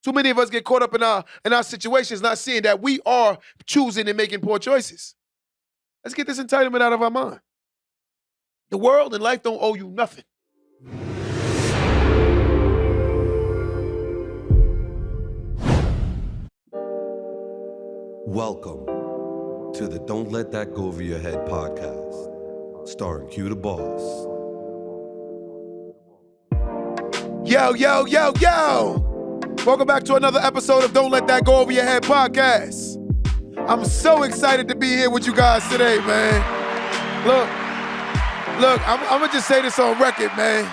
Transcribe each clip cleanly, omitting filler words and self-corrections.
Too many of us get caught up in our situations, not seeing that we are choosing and making poor choices. Let's get this entitlement out of our mind. The world and life don't owe you nothing. Welcome to the Don't Let That Go Over Your Head podcast, starring Q the Boss. Yo, yo, yo, yo. Welcome back to another episode of Don't Let That Go Over Your Head podcast. I'm so excited to be here with you guys today, man. Look, I'm going to just say this on record, man.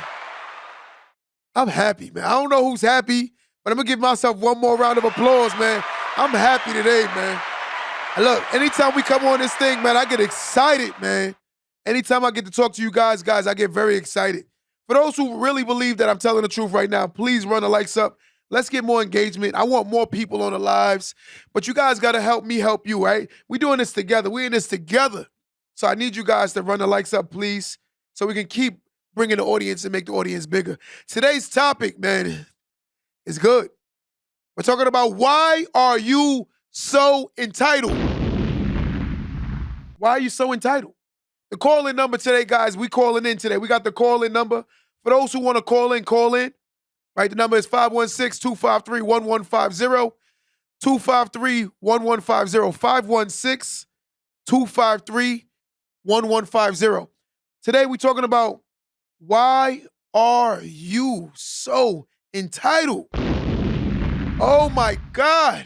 I'm happy, man. I don't know who's happy, but I'm going to give myself one more round of applause, man. I'm happy today, man. And look, anytime we come on this thing, man, I get excited, man. Anytime I get to talk to you guys, I get very excited. For those who really believe that I'm telling the truth right now, please run the likes up. Let's get more engagement. I want more people on the lives. But you guys got to help me help you, right? We're doing this together. We're in this together. So I need you guys to run the likes up, please, so we can keep bringing the audience and make the audience bigger. Today's topic, man, is good. We're talking about why are you so entitled? Why are you so entitled? The call-in number today, guys, we calling in today. We got the call-in number. For those who want to call in, call in. Right, the number is 516-253-1150. 253-1150. 516-253-1150. Today we're talking about why are you so entitled? Oh my God.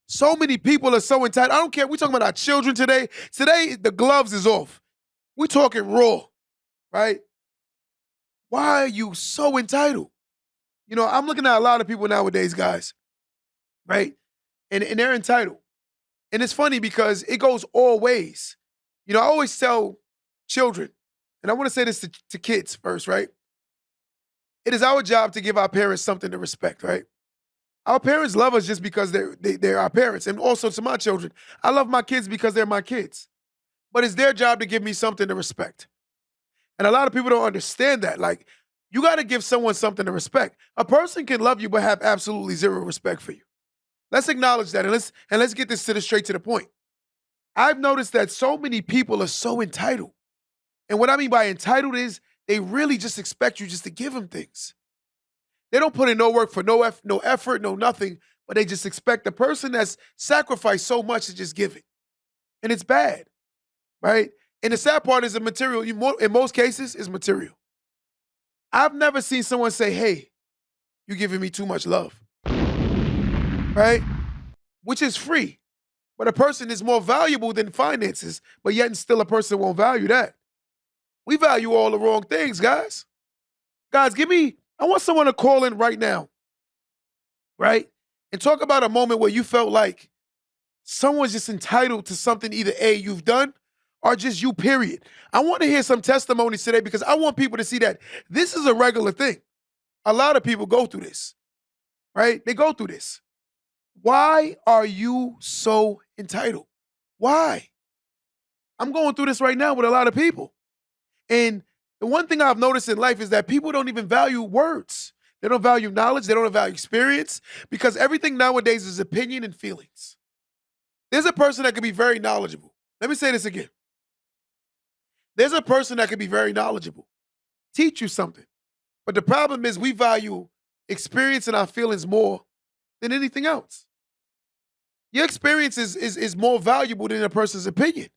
So many people are so entitled. I don't care. We're talking about our children today. Today, the gloves is off. We're talking raw, right? Why are you so entitled? You know, I'm looking at a lot of people nowadays, guys, right? And they're entitled. And it's funny because it goes all ways. You know, I always tell children, and I want to say this to kids first, right? It is our job to give our parents something to respect, right? Our parents love us just because they're our parents. And also to my children, I love my kids because they're my kids. But it's their job to give me something to respect. And a lot of people don't understand that. Like, you got to give someone something to respect. A person can love you but have absolutely zero respect for you. Let's acknowledge that, and let's get this straight to the point. I've noticed that so many people are so entitled. And what I mean by entitled is they really just expect you just to give them things. They don't put in no work for no effort, no nothing, but they just expect the person that's sacrificed so much to just give it. And it's bad, right? And the sad part is the material, in most cases, is material. I've never seen someone say, hey, you're giving me too much love, right? Which is free. But a person is more valuable than finances, but yet and still a person won't value that. We value all the wrong things, guys. Guys, I want someone to call in right now, right? And talk about a moment where you felt like someone's just entitled to something either A, you've done, or just you, period. I want to hear some testimonies today because I want people to see that this is a regular thing. A lot of people go through this, right? They go through this. Why are you so entitled? Why? I'm going through this right now with a lot of people. And the one thing I've noticed in life is that people don't even value words. They don't value knowledge. They don't value experience because everything nowadays is opinion and feelings. There's a person that can be very knowledgeable. Let me say this again. There's a person that can be very knowledgeable, teach you something. But the problem is we value experience and our feelings more than anything else. Your experience is more valuable than a person's opinion.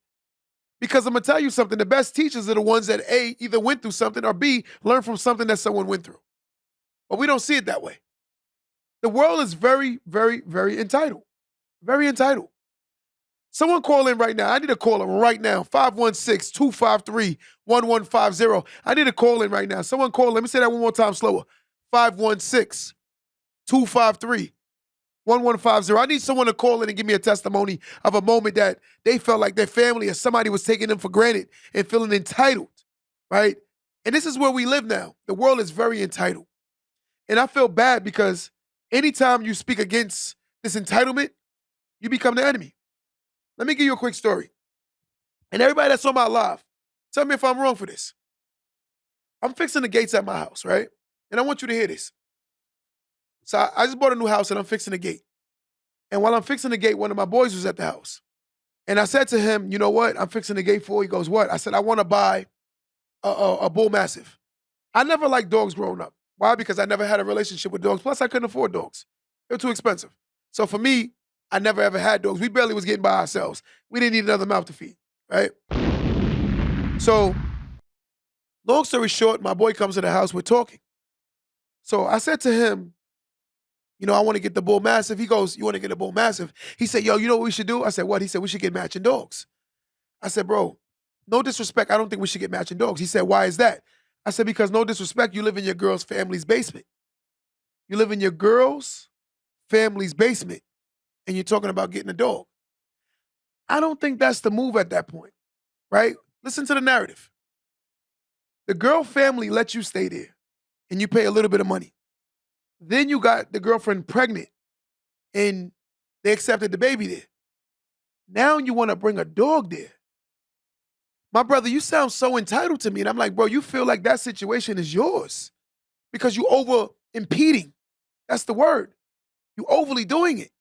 Because I'm going to tell you something, the best teachers are the ones that A, either went through something or B, learned from something that someone went through. But we don't see it that way. The world is very, very, very entitled. Very entitled. Someone call in right now. I need a caller right now. 516-253-1150. I need a call in right now. Someone call in. Let me say that one more time slower. 516-253-1150. I need someone to call in and give me a testimony of a moment that they felt like their family or somebody was taking them for granted and feeling entitled, right? And this is where we live now. The world is very entitled. And I feel bad because anytime you speak against this entitlement, you become the enemy. Let me give you a quick story. And everybody that's on my live, tell me if I'm wrong for this. I'm fixing the gates at my house, right? And I want you to hear this. So I just bought a new house and I'm fixing the gate. And while I'm fixing the gate, one of my boys was at the house. And I said to him, you know what? I'm fixing the gate for. He goes, what? I said, I want to buy a bull mastiff. I never liked dogs growing up. Why? Because I never had a relationship with dogs. Plus, I couldn't afford dogs. They were too expensive. So for me, I never ever had dogs. We barely was getting by ourselves. We didn't need another mouth to feed, right? So, long story short, my boy comes to the house. We're talking. So I said to him, you know, I want to get the bull mastiff. He goes, you want to get a bull mastiff? He said, yo, you know what we should do? I said, what? He said, we should get matching dogs. I said, bro, no disrespect. I don't think we should get matching dogs. He said, why is that? I said, because no disrespect, you live in your girl's family's basement. You live in your girl's family's basement and you're talking about getting a dog. I don't think that's the move at that point, right? Listen to the narrative. The girl family let you stay there and you pay a little bit of money. Then you got the girlfriend pregnant and they accepted the baby there. Now you want to bring a dog there. My brother, you sound so entitled to me. And I'm like, bro, you feel like that situation is yours because you over impeding. That's the word. You overly doing it.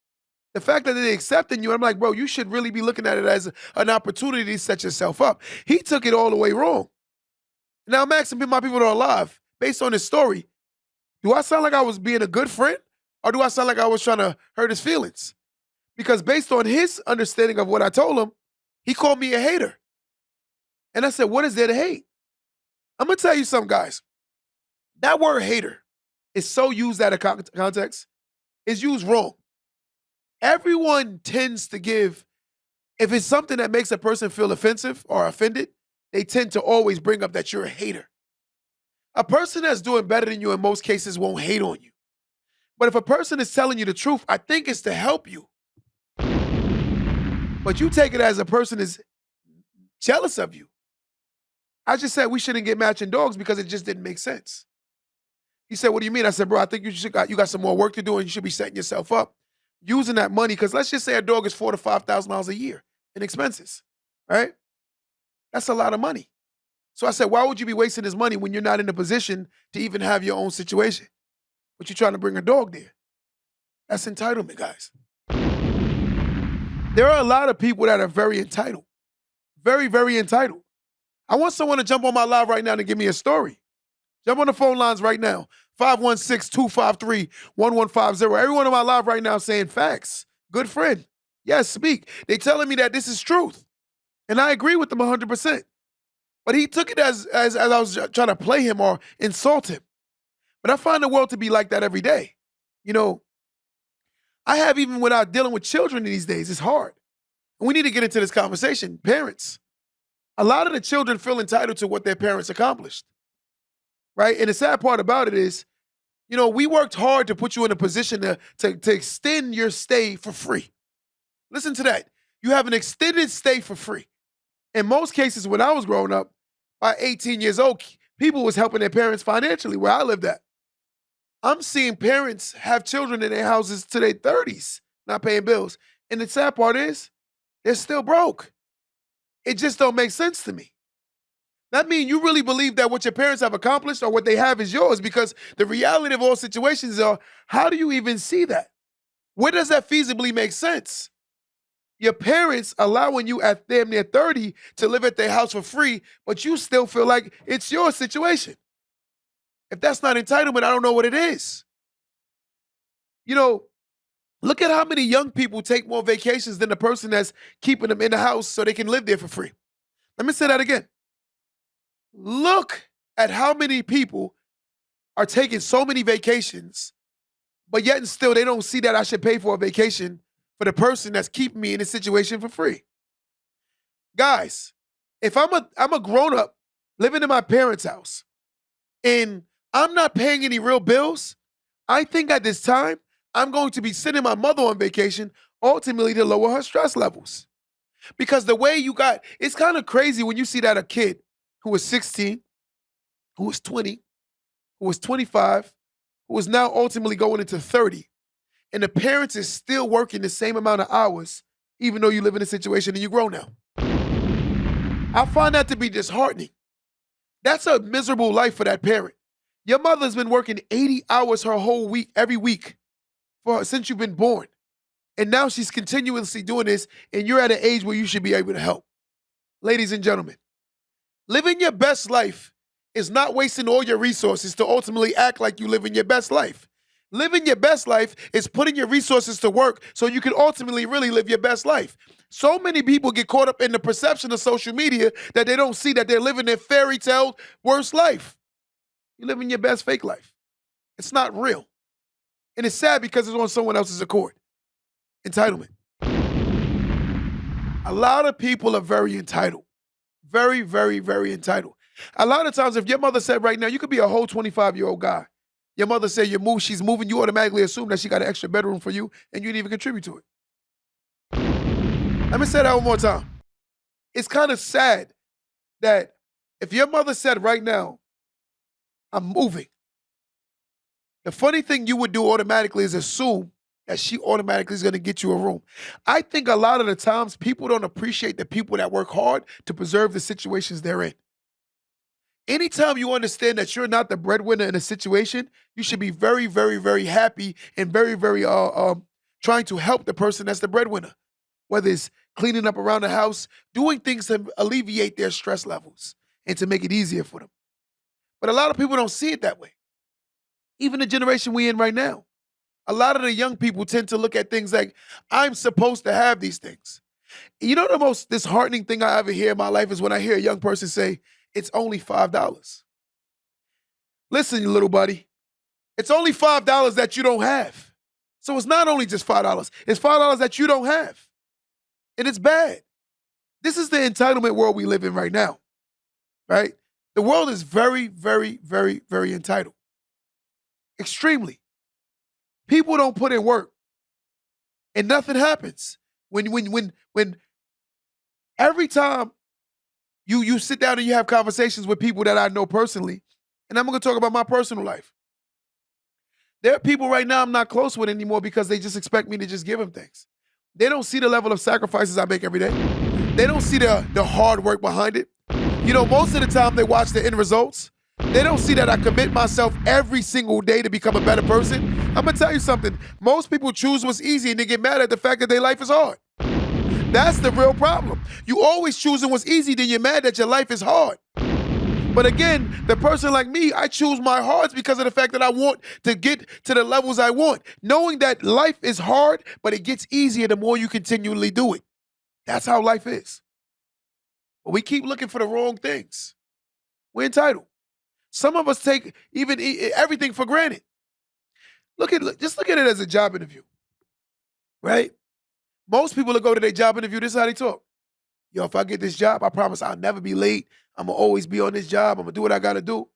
The fact that they're accepting you, I'm like, bro, you should really be looking at it as an opportunity to set yourself up. He took it all the way wrong. Now I'm asking my people that are alive, based on his story, do I sound like I was being a good friend or do I sound like I was trying to hurt his feelings? Because based on his understanding of what I told him, he called me a hater. And I said, what is there to hate? I'm going to tell you something, guys. That word hater is so used out of context. It's used wrong. Everyone tends to give, if it's something that makes a person feel offensive or offended, they tend to always bring up that you're a hater. A person that's doing better than you in most cases won't hate on you. But if a person is telling you the truth, I think it's to help you. But you take it as a person is jealous of you. I just said we shouldn't get matching dogs because it just didn't make sense. He said, what do you mean? I said, bro, I think you got some more work to do and you should be setting yourself up using that money, because let's just say a dog is $4,000 to $5,000 a year in expenses, right? That's a lot of money. So I said, why would you be wasting this money when you're not in a position to even have your own situation? But you're trying to bring a dog there. That's entitlement, guys. There are a lot of people that are very entitled. Very, very entitled. I want someone to jump on my live right now to give me a story. Jump on the phone lines right now. 516-253-1150. Everyone on my live right now saying facts. Good friend. Yes, speak. They telling me that this is truth. And I agree with them 100%. But he took it as I was trying to play him or insult him. But I find the world to be like that every day. You know, I have, even without dealing with children these days, it's hard. And we need to get into this conversation. Parents. A lot of the children feel entitled to what their parents accomplished. Right? And the sad part about it is, you know, we worked hard to put you in a position to extend your stay for free. Listen to that. You have an extended stay for free. In most cases, when I was growing up, by 18 years old, people was helping their parents financially where I lived at. I'm seeing parents have children in their houses to their 30s, not paying bills. And the sad part is, they're still broke. It just don't make sense to me. That means you really believe that what your parents have accomplished or what they have is yours, because the reality of all situations are, how do you even see that? Where does that feasibly make sense? Your parents allowing you at damn near 30 to live at their house for free, but you still feel like it's your situation. If that's not entitlement, I don't know what it is. You know, look at how many young people take more vacations than the person that's keeping them in the house so they can live there for free. Let me say that again. Look at how many people are taking so many vacations, but yet and still they don't see that I should pay for a vacation for the person that's keeping me in a situation for free. Guys, if I'm a grown-up living in my parents' house and I'm not paying any real bills, I think at this time I'm going to be sending my mother on vacation ultimately to lower her stress levels. Because the way it's kind of crazy when you see that a kid who was 16, who was 20, who was 25, who is now ultimately going into 30, and the parents is still working the same amount of hours, even though you live in a situation and you grow now. I find that to be disheartening. That's a miserable life for that parent. Your mother's been working 80 hours her whole week, every week, since you've been born. And now she's continuously doing this, and you're at an age where you should be able to help. Ladies and gentlemen, living your best life is not wasting all your resources to ultimately act like you living your best life. Living your best life is putting your resources to work so you can ultimately really live your best life. So many people get caught up in the perception of social media that they don't see that they're living their fairy tale worst life. You're living your best fake life. It's not real. And it's sad because it's on someone else's accord. Entitlement. A lot of people are very entitled. Very, very, very entitled. A lot of times, if your mother said right now, you could be a whole 25-year-old guy. Your mother said she's moving, you automatically assume that she got an extra bedroom for you and you didn't even contribute to it. Let me say that one more time. It's kind of sad that if your mother said right now, I'm moving, the funny thing you would do automatically is assume that she automatically is going to get you a room. I think a lot of the times people don't appreciate the people that work hard to preserve the situations they're in. Anytime you understand that you're not the breadwinner in a situation, you should be very, very, very happy and very, very trying to help the person that's the breadwinner. Whether it's cleaning up around the house, doing things to alleviate their stress levels and to make it easier for them. But a lot of people don't see it that way. Even the generation we're in right now. A lot of the young people tend to look at things like, I'm supposed to have these things. You know, the most disheartening thing I ever hear in my life is when I hear a young person say, it's only $5. Listen, you little buddy, it's only $5 that you don't have. So it's not only just $5, it's $5 that you don't have. And it's bad. This is the entitlement world we live in right now, right? The world is very, very, very, very entitled. Extremely. People don't put in work, and nothing happens. When every time you sit down and you have conversations with people that I know personally, and I'm gonna talk about my personal life. There are people right now I'm not close with anymore because they just expect me to just give them things. They don't see the level of sacrifices I make every day. They don't see the hard work behind it. You know, most of the time they watch the end results. They don't see that I commit myself every single day to become a better person. I'm gonna tell you something. Most people choose what's easy and they get mad at the fact that their life is hard. That's the real problem. You always choosing what's easy, then you're mad that your life is hard. But again, the person like me, I choose my hards because of the fact that I want to get to the levels I want. Knowing that life is hard, but it gets easier the more you continually do it. That's how life is. But we keep looking for the wrong things. We're entitled. Some of us take even everything for granted. Just look at it as a job interview, right? Most people that go to their job interview, this is how they talk. Yo, if I get this job, I promise I'll never be late. I'm going to always be on this job. I'm going to do what I got to do.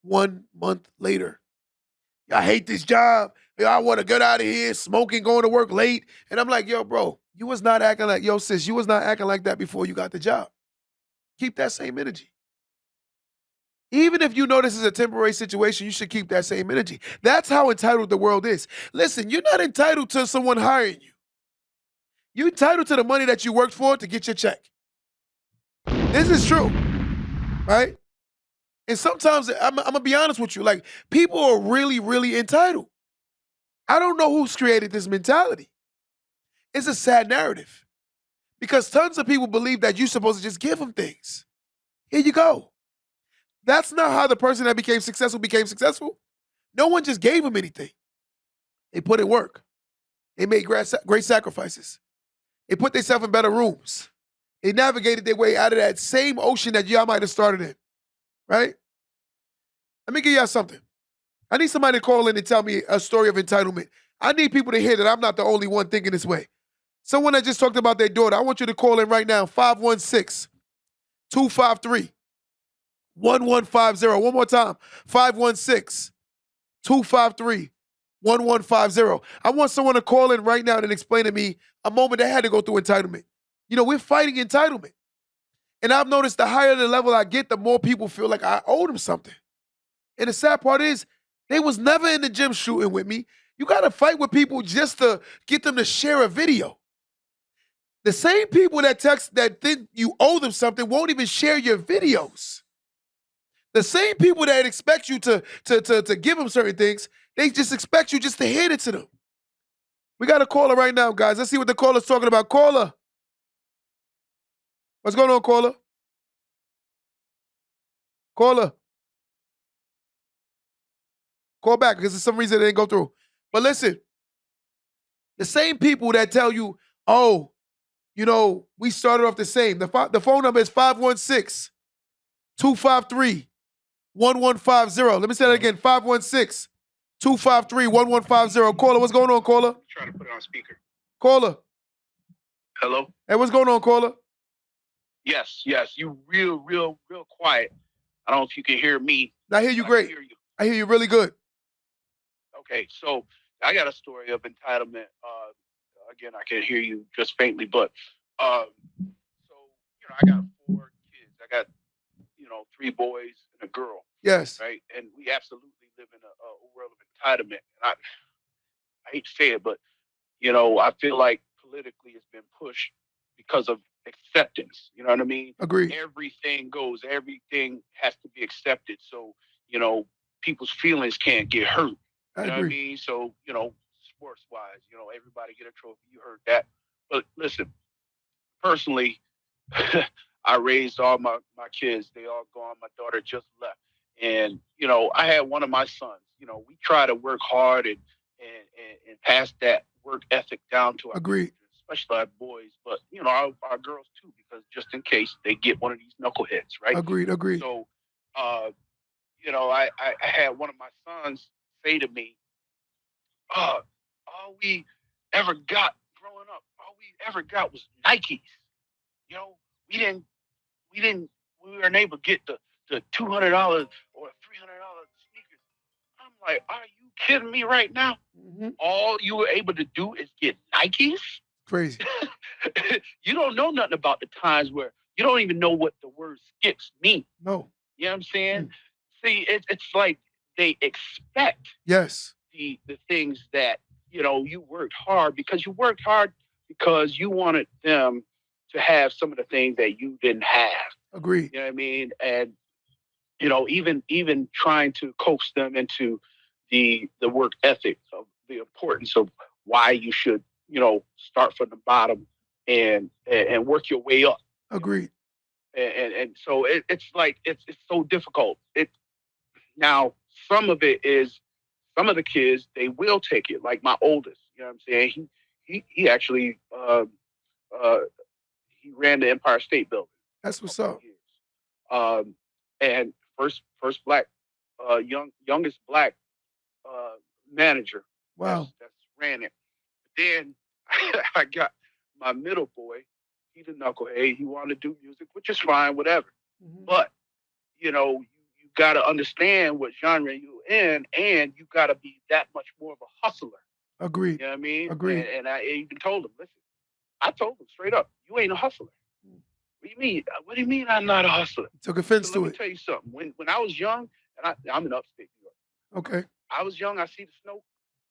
1 month later, I hate this job. Yo, I want to get out of here, smoking, going to work late. And I'm like, yo, bro, you was not acting like, yo, sis, you was not acting like that before you got the job. Keep that same energy. Even if you know this is a temporary situation, you should keep that same energy. That's how entitled the world is. Listen, you're not entitled to someone hiring you. You're entitled to the money that you worked for to get your check. This is true, right? And sometimes, I'm going to be honest with you, like, people are really, really entitled. I don't know who's created this mentality. It's a sad narrative because tons of people believe that you're supposed to just give them things. Here you go. That's not how the person that became successful. No one just gave them anything. They put in work. They made great sacrifices. They put themselves in better rooms. They navigated their way out of that same ocean that y'all might have started in, right? Let me give y'all something. I need somebody to call in and tell me a story of entitlement. I need people to hear that I'm not the only one thinking this way. Someone that just talked about their daughter, I want you to call in right now, 516-253-1150. One more time, 516-253-1150. I want someone to call in right now and explain to me a moment they had to go through entitlement. You know, we're fighting entitlement. And I've noticed the higher the level I get, the more people feel like I owe them something. And the sad part is, they was never in the gym shooting with me. You got to fight with people just to get them to share a video. The same people that think you owe them something won't even share your videos. The same people that expect you to give them certain things, they just expect you just to hand it to them. We got a caller right now, guys. Let's see what the caller's talking about. Caller. What's going on, caller? Caller. Call back because for some reason it didn't go through. But listen, the same people that tell you, oh, we started off the same. The phone number is 516 253 1150. Let me say that again, 516 253 1150. Caller, what's going on, caller? Trying to put it on speaker. Caller. Hello? Hey, what's going on, caller? Yes. You real quiet. I don't know if you can hear me. I hear you great. I hear you really good. Okay, so I got a story of entitlement. Again, I can hear you just faintly, but I got 4 kids. I got 3 boys and a girl. Yes. Right, and we absolutely live in a world of entitlement. And I hate to say it, but I feel like politically it's been pushed because of acceptance. You know what I mean? Agreed. Everything goes. Everything has to be accepted. So people's feelings can't get hurt. I You know agree. what I mean? So, sports wise, everybody get a trophy. You heard that. But listen, personally, I raised all my kids. They all gone. My daughter just left. And, I had one of my sons. We try to work hard and pass that work ethic down to our Agreed. children, especially our boys, but, our girls too, because just in case they get one of these knuckleheads, right? Agreed. So, I had one of my sons say to me, all we ever got growing up, all we ever got was Nikes. We didn't, we weren't able to get the $200 or $300 sneakers. I'm like, are you kidding me right now? Mm-hmm. All you were able to do is get Nikes? Crazy. You don't know nothing about the times where you don't even know what the word skips mean. No. You know what I'm saying? See, it's like they expect Yes. the things that, you worked hard because you wanted them to have some of the things that you didn't have. Agreed. You know what I mean? And, even trying to coax them into the work ethic of the importance of why you should, start from the bottom and work your way up. Agreed. And so it's like, it's so difficult. Now, some of the kids, they will take it. Like my oldest, you know what I'm saying? He actually, he ran the Empire State Building. That's what's up. And first black, youngest black manager. Wow. That's ran it. Then I got my middle boy. He's a knucklehead. He wanted to do music, which is fine, whatever. Mm-hmm. But you got to understand what genre you're in, and you got to be that much more of a hustler. Agreed. You know what I mean? Agreed. And I even told him, listen, I told him straight up, you ain't a hustler. What do you mean? What do you mean I'm not a hustler? He took offense So to let it. me tell you something. When I was young, and I'm in upstate New York. Okay. I was young. I see the snow.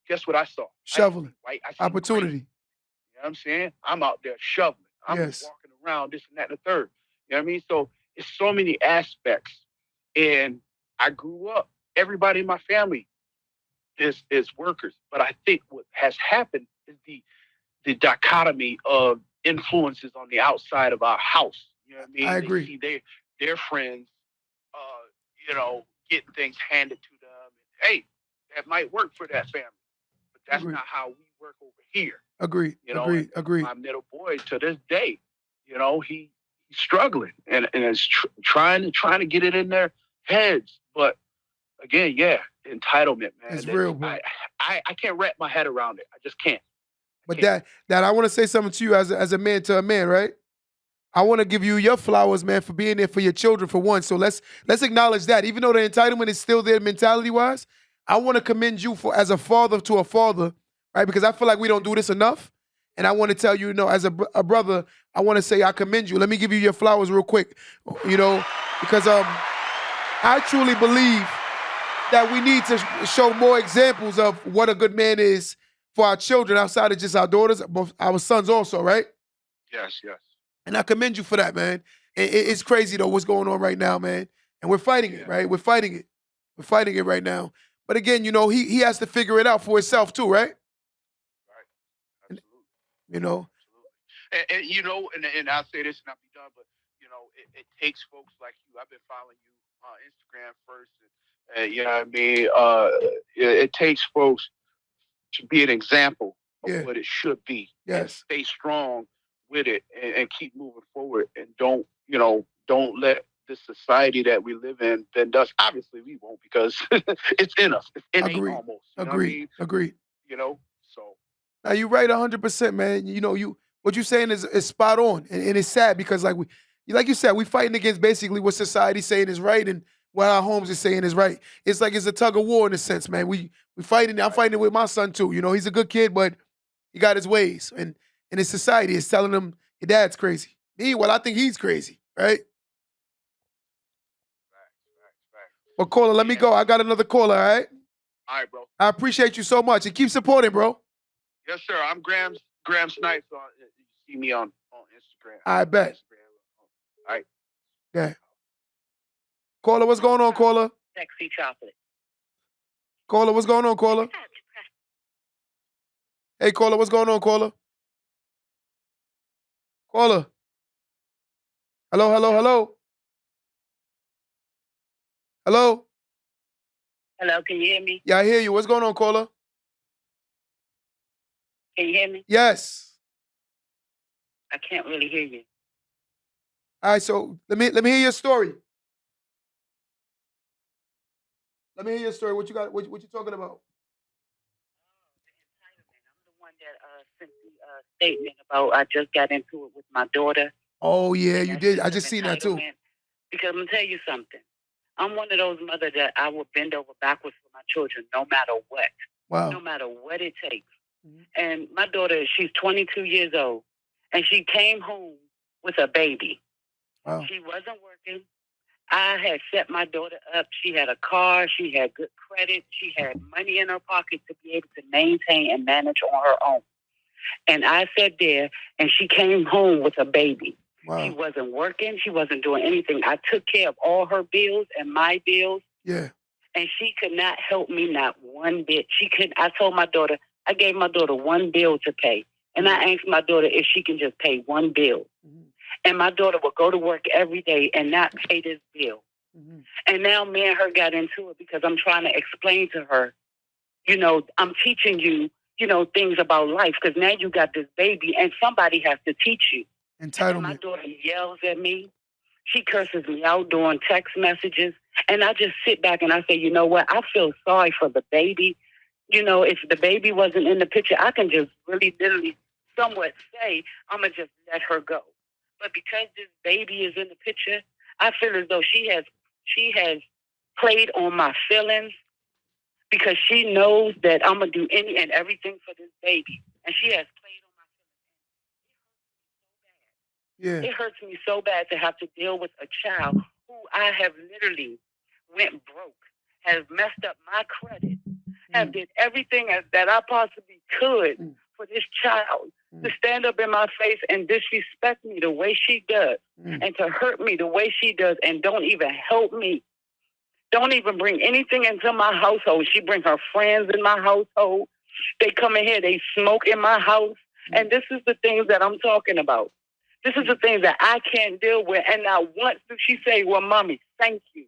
Guess what I saw? Shoveling. I see Opportunity. green. You know what I'm saying? I'm out there shoveling. I'm Yes. walking around, this and that and the third. You know what I mean? So it's so many aspects. And I grew up, everybody in my family is workers. But I think what has happened is the dichotomy of influences on the outside of our house. You know what I mean? I agree. They see their friends, getting things handed to them. And, hey, that might work for that family, but that's Agreed. not how we work over here. Agreed. And Agreed. my middle boy to this day, he's struggling and is trying to get it in their heads. But again, yeah, entitlement, man. It's real, bro. I can't wrap my head around it. I just can't. But that I want to say something to you as a man to a man, right? I want to give you your flowers, man, for being there for your children, for one. So let's acknowledge that. Even though the entitlement is still there mentality-wise, I want to commend you for as a father to a father, right? Because I feel like we don't do this enough. And I want to tell you, as a brother, I want to say I commend you. Let me give you your flowers real quick, because I truly believe that we need to show more examples of what a good man is for our children outside of just our daughters, but our sons also, right? Yes. And I commend you for that, man. It's crazy, though, what's going on right now, man. and we're fighting it, Yeah. right? We're fighting it. We're fighting it right now. But again, he has to figure it out for himself too, right? Right. And, Absolutely. you know, Absolutely. And I'll say this and I'll be done, but it takes folks like you. I've been following you on Instagram first, and you know what I mean. It takes folks to be an example of yeah, what it should be, and yes, stay strong with it, and keep moving forward, and don't let the society that we live in bend us. Obviously, we won't because it's in us. It's innate agreed, almost. You know what I agreed, mean? agreed. So Now you're right 100%, man. What you're saying is spot on, and it's sad because like you said, we fighting against basically what society's saying is right and what our homes is saying is right. It's like it's a tug of war in a sense, man. We fighting. I'm right, fighting it with my son too. He's a good kid, but he got his ways, and his society is telling him your dad's crazy. Meanwhile, I think he's crazy, right? facts. But caller, let me And go. I got another caller. All right. all right, bro. I appreciate you so much and keep supporting, bro. Yes, sir. I'm Graham Snipes. You see me on Instagram. I bet. Instagram. All right. Yeah. Caller, what's going on, caller? Sexy chocolate. Caller, what's going on, caller? Hey, caller, what's going on, caller? Caller. Hello, hello, hello. Hello? Hello, can you hear me? Yeah, I hear you. What's going on, caller? Can you hear me? Yes. I can't really hear you. All right, so let me hear your story. Let me hear your story. What you got? What you talking about? Entitlement. I'm the one that sent the statement about I just got into it with my daughter. Oh yeah, And you that did. I sense of just seen that too. entitlement. Because I'm gonna tell you something. I'm one of those mothers that I will bend over backwards for my children, no matter what, no Wow. matter what it takes. Mhm. And my daughter, she's 22 years old, and she came home with a baby. Wow. She wasn't working. I had set my daughter up. She had a car. She had good credit. She had money in her pocket to be able to maintain and manage on her own. And I sat there, and she came home with a baby. She Wow. wasn't working. She wasn't doing anything. I took care of all her bills and my bills, Yeah. and she could not help me not one bit. She could. I told my daughter, I gave my daughter one bill to pay, and I asked my daughter if she can just pay one bill. Mhm. And my daughter would go to work every day and not pay this bill. Mhm. And now me and her got into it because I'm trying to explain to her, I'm teaching you, things about life because now you got this baby and somebody has to teach you. And my Entitlement. daughter yells at me. She curses me out during text messages. And I just sit back and I say, you know what? I feel sorry for the baby. If the baby wasn't in the picture, I can just really literally somewhat say, I'm going to just let her go. But because this baby is in the picture, I feel as though she has played on my feelings because she knows that I'm going to do any and everything for this baby. And she has played on my feelings. Yeah. It hurts me so bad to have to deal with a child who I have literally went broke, has messed up my credit, have did everything that I possibly could for this child to stand up in my face and disrespect me the way she does and to hurt me the way she does and don't even help me. Don't even bring anything into my household. She bring her friends in my household. They come in here, they smoke in my house. And this is the things that I'm talking about. This is the things that I can't deal with. And not once did she say, well, mommy, thank you.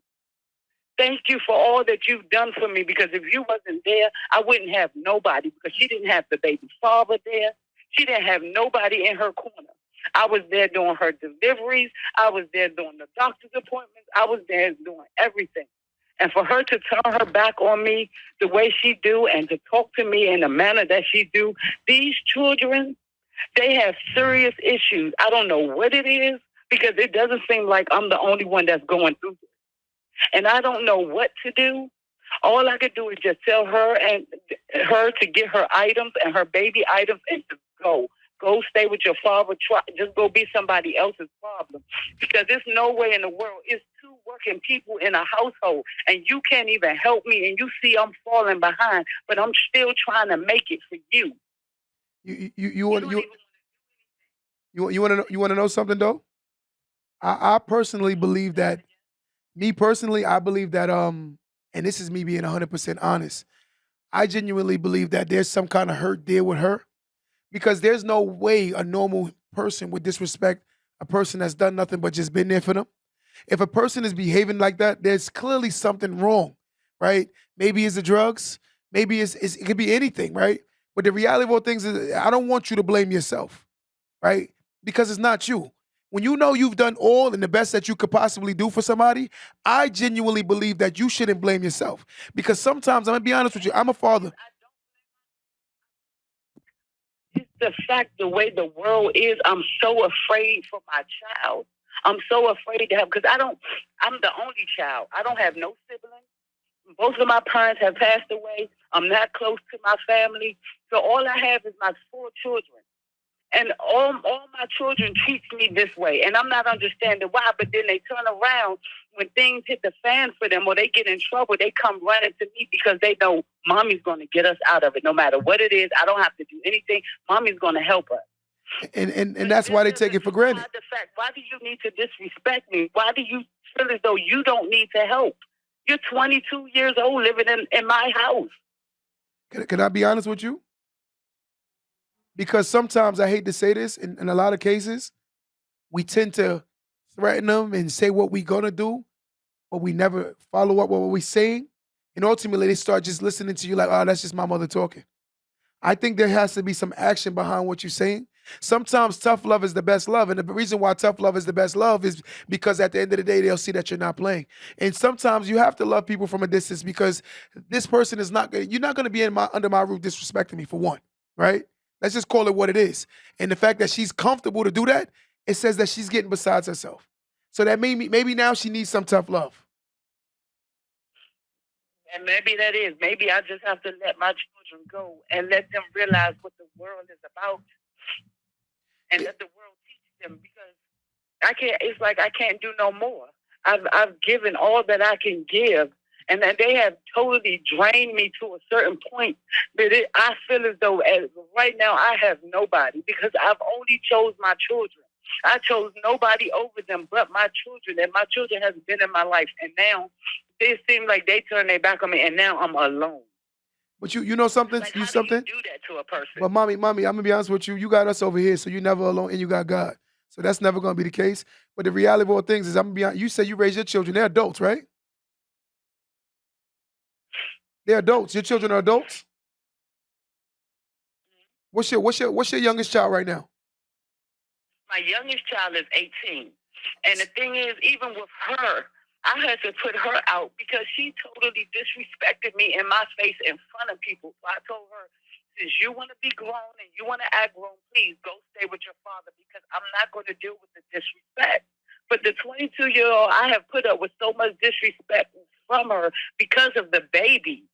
Thank you for all that you've done for me because if you wasn't there, I wouldn't have nobody because she didn't have the baby father there. She didn't have nobody in her corner. I was there doing her deliveries. I was there doing the doctor's appointments. I was there doing everything. And for her to turn her back on me the way she do and to talk to me in the manner that she do, these children, they have serious issues. I don't know what it is because it doesn't seem like I'm the only one that's going through this. And I don't know what to do. All I could do is just tell her and her to get her items and her baby items and to go. Go stay with your father. Just go be somebody else's problem. Because there's no way in the world. It's two working people in a household, and you can't even help me. And you see I'm falling behind, but I'm still trying to make it for you. You want to know something though? I personally believe that Me personally, I believe that and this is me being 100% honest. I genuinely believe that there's some kind of hurt there with her because there's no way a normal person would disrespect a person that's done nothing but just been there for them. If a person is behaving like that, there's clearly something wrong, right? Maybe it's the drugs, maybe it could be anything, right? But the reality of all things is, I don't want you to blame yourself, right? Because it's not you. When you know you've done all and the best that you could possibly do for somebody, I genuinely believe that you shouldn't blame yourself. Because sometimes, I'm gonna be honest with you, I'm a father. It's the fact the way the world is. I'm so afraid for my child. I'm so afraid to have because I'm the only child. I don't have no siblings. Both of my parents have passed away. I'm not close to my family. So all I have is my 4 children. And all my children treat me this way. And I'm not understanding why, but then they turn around when things hit the fan for them or they get in trouble, they come running to me because they know mommy's going to get us out of it. No matter what it is, I don't have to do anything. Mommy's going to help us. And that's why they take it for granted. The fact, why do you need to disrespect me? Why do you feel as though you don't need to help? You're 22 years old living in my house. Can I be honest with you? Because sometimes I hate to say this, in a lot of cases, we tend to threaten them and say what we're gonna do, but we never follow up with what we're saying. And ultimately they start just listening to you like, oh, that's just my mother talking. I think there has to be some action behind what you're saying. Sometimes tough love is the best love. And the reason why tough love is the best love is because at the end of the day, they'll see that you're not playing. And sometimes you have to love people from a distance because this person is not going you're not going to be under my roof disrespecting me for one, right? Let's just call it what it is. And the fact that she's comfortable to do that, it says that she's getting besides herself. So that maybe now she needs some tough love. And maybe that is. Maybe I just have to let my children go and let them realize what the world is about and let the world teach them because I can't, it's like I can't do no more. I've given all that I can give and that they have totally drained me to a certain point that I feel as though right now I have nobody because I've only chose my children. I chose nobody over them but my children, and my children has been in my life, and now it seems like they turn their back on me, and now I'm alone. But you know something? Like, You how do you something? do that to a person? But mommy, I'm gonna be honest with you. You got us over here, so you're never alone, and you got God. So that's never gonna be the case. But the reality of all things is, I'm gonna be honest. You say you raise your children; they're adults, right? They're adults. Your children are adults. What's your youngest child right now? My youngest child is 18. And the thing is, even with her, I had to put her out because she totally disrespected me in my face in front of people. So I told her, since you want to be grown and you want to act grown, please go stay with your father because I'm not going to deal with the disrespect. But the 22-year-old, I have put up with so much disrespect from her because of the baby.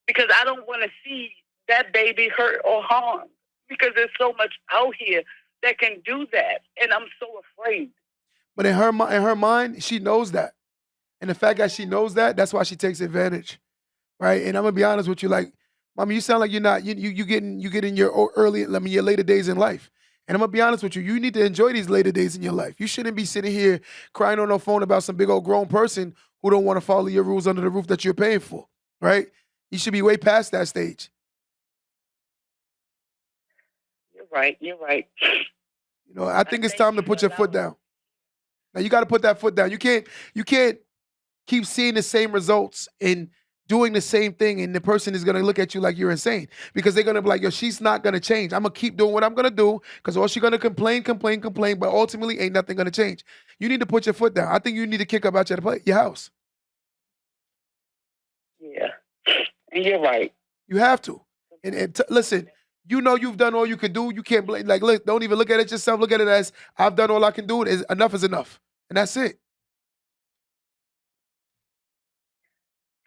Because I don't want to see that baby hurt or harmed because there's so much out here that can do that, and I'm so afraid. But in her mind, she knows that, and the fact that she knows that, that's why she takes advantage, right? And I'm gonna be honest with you, like, mommy, you sound like you're not you getting your early, I mean, your later days in life. And I'm gonna be honest with you, you need to enjoy these later days in your life. You shouldn't be sitting here crying on the phone about some big old grown person who don't want to follow your rules under the roof that you're paying for, right? You should be way past that stage. You're right. You're right. You know, I I think it's thank time to you for put your foot allowing me. down. Now you got to put that foot down. You can't keep seeing the same results and doing the same thing, and the person is gonna look at you like you're insane because they're gonna be like, yo, she's not gonna change. I'm gonna keep doing what I'm gonna do because all she's gonna complain, but ultimately ain't nothing gonna change. You need to put your foot down. I think you need to kick up out your house. Yeah, and you're right. You have to. And listen, you know you've done all you can do. You can't blame. Like, look, don't even look at it yourself. Look at it as I've done all I can do. Enough is enough, and that's it.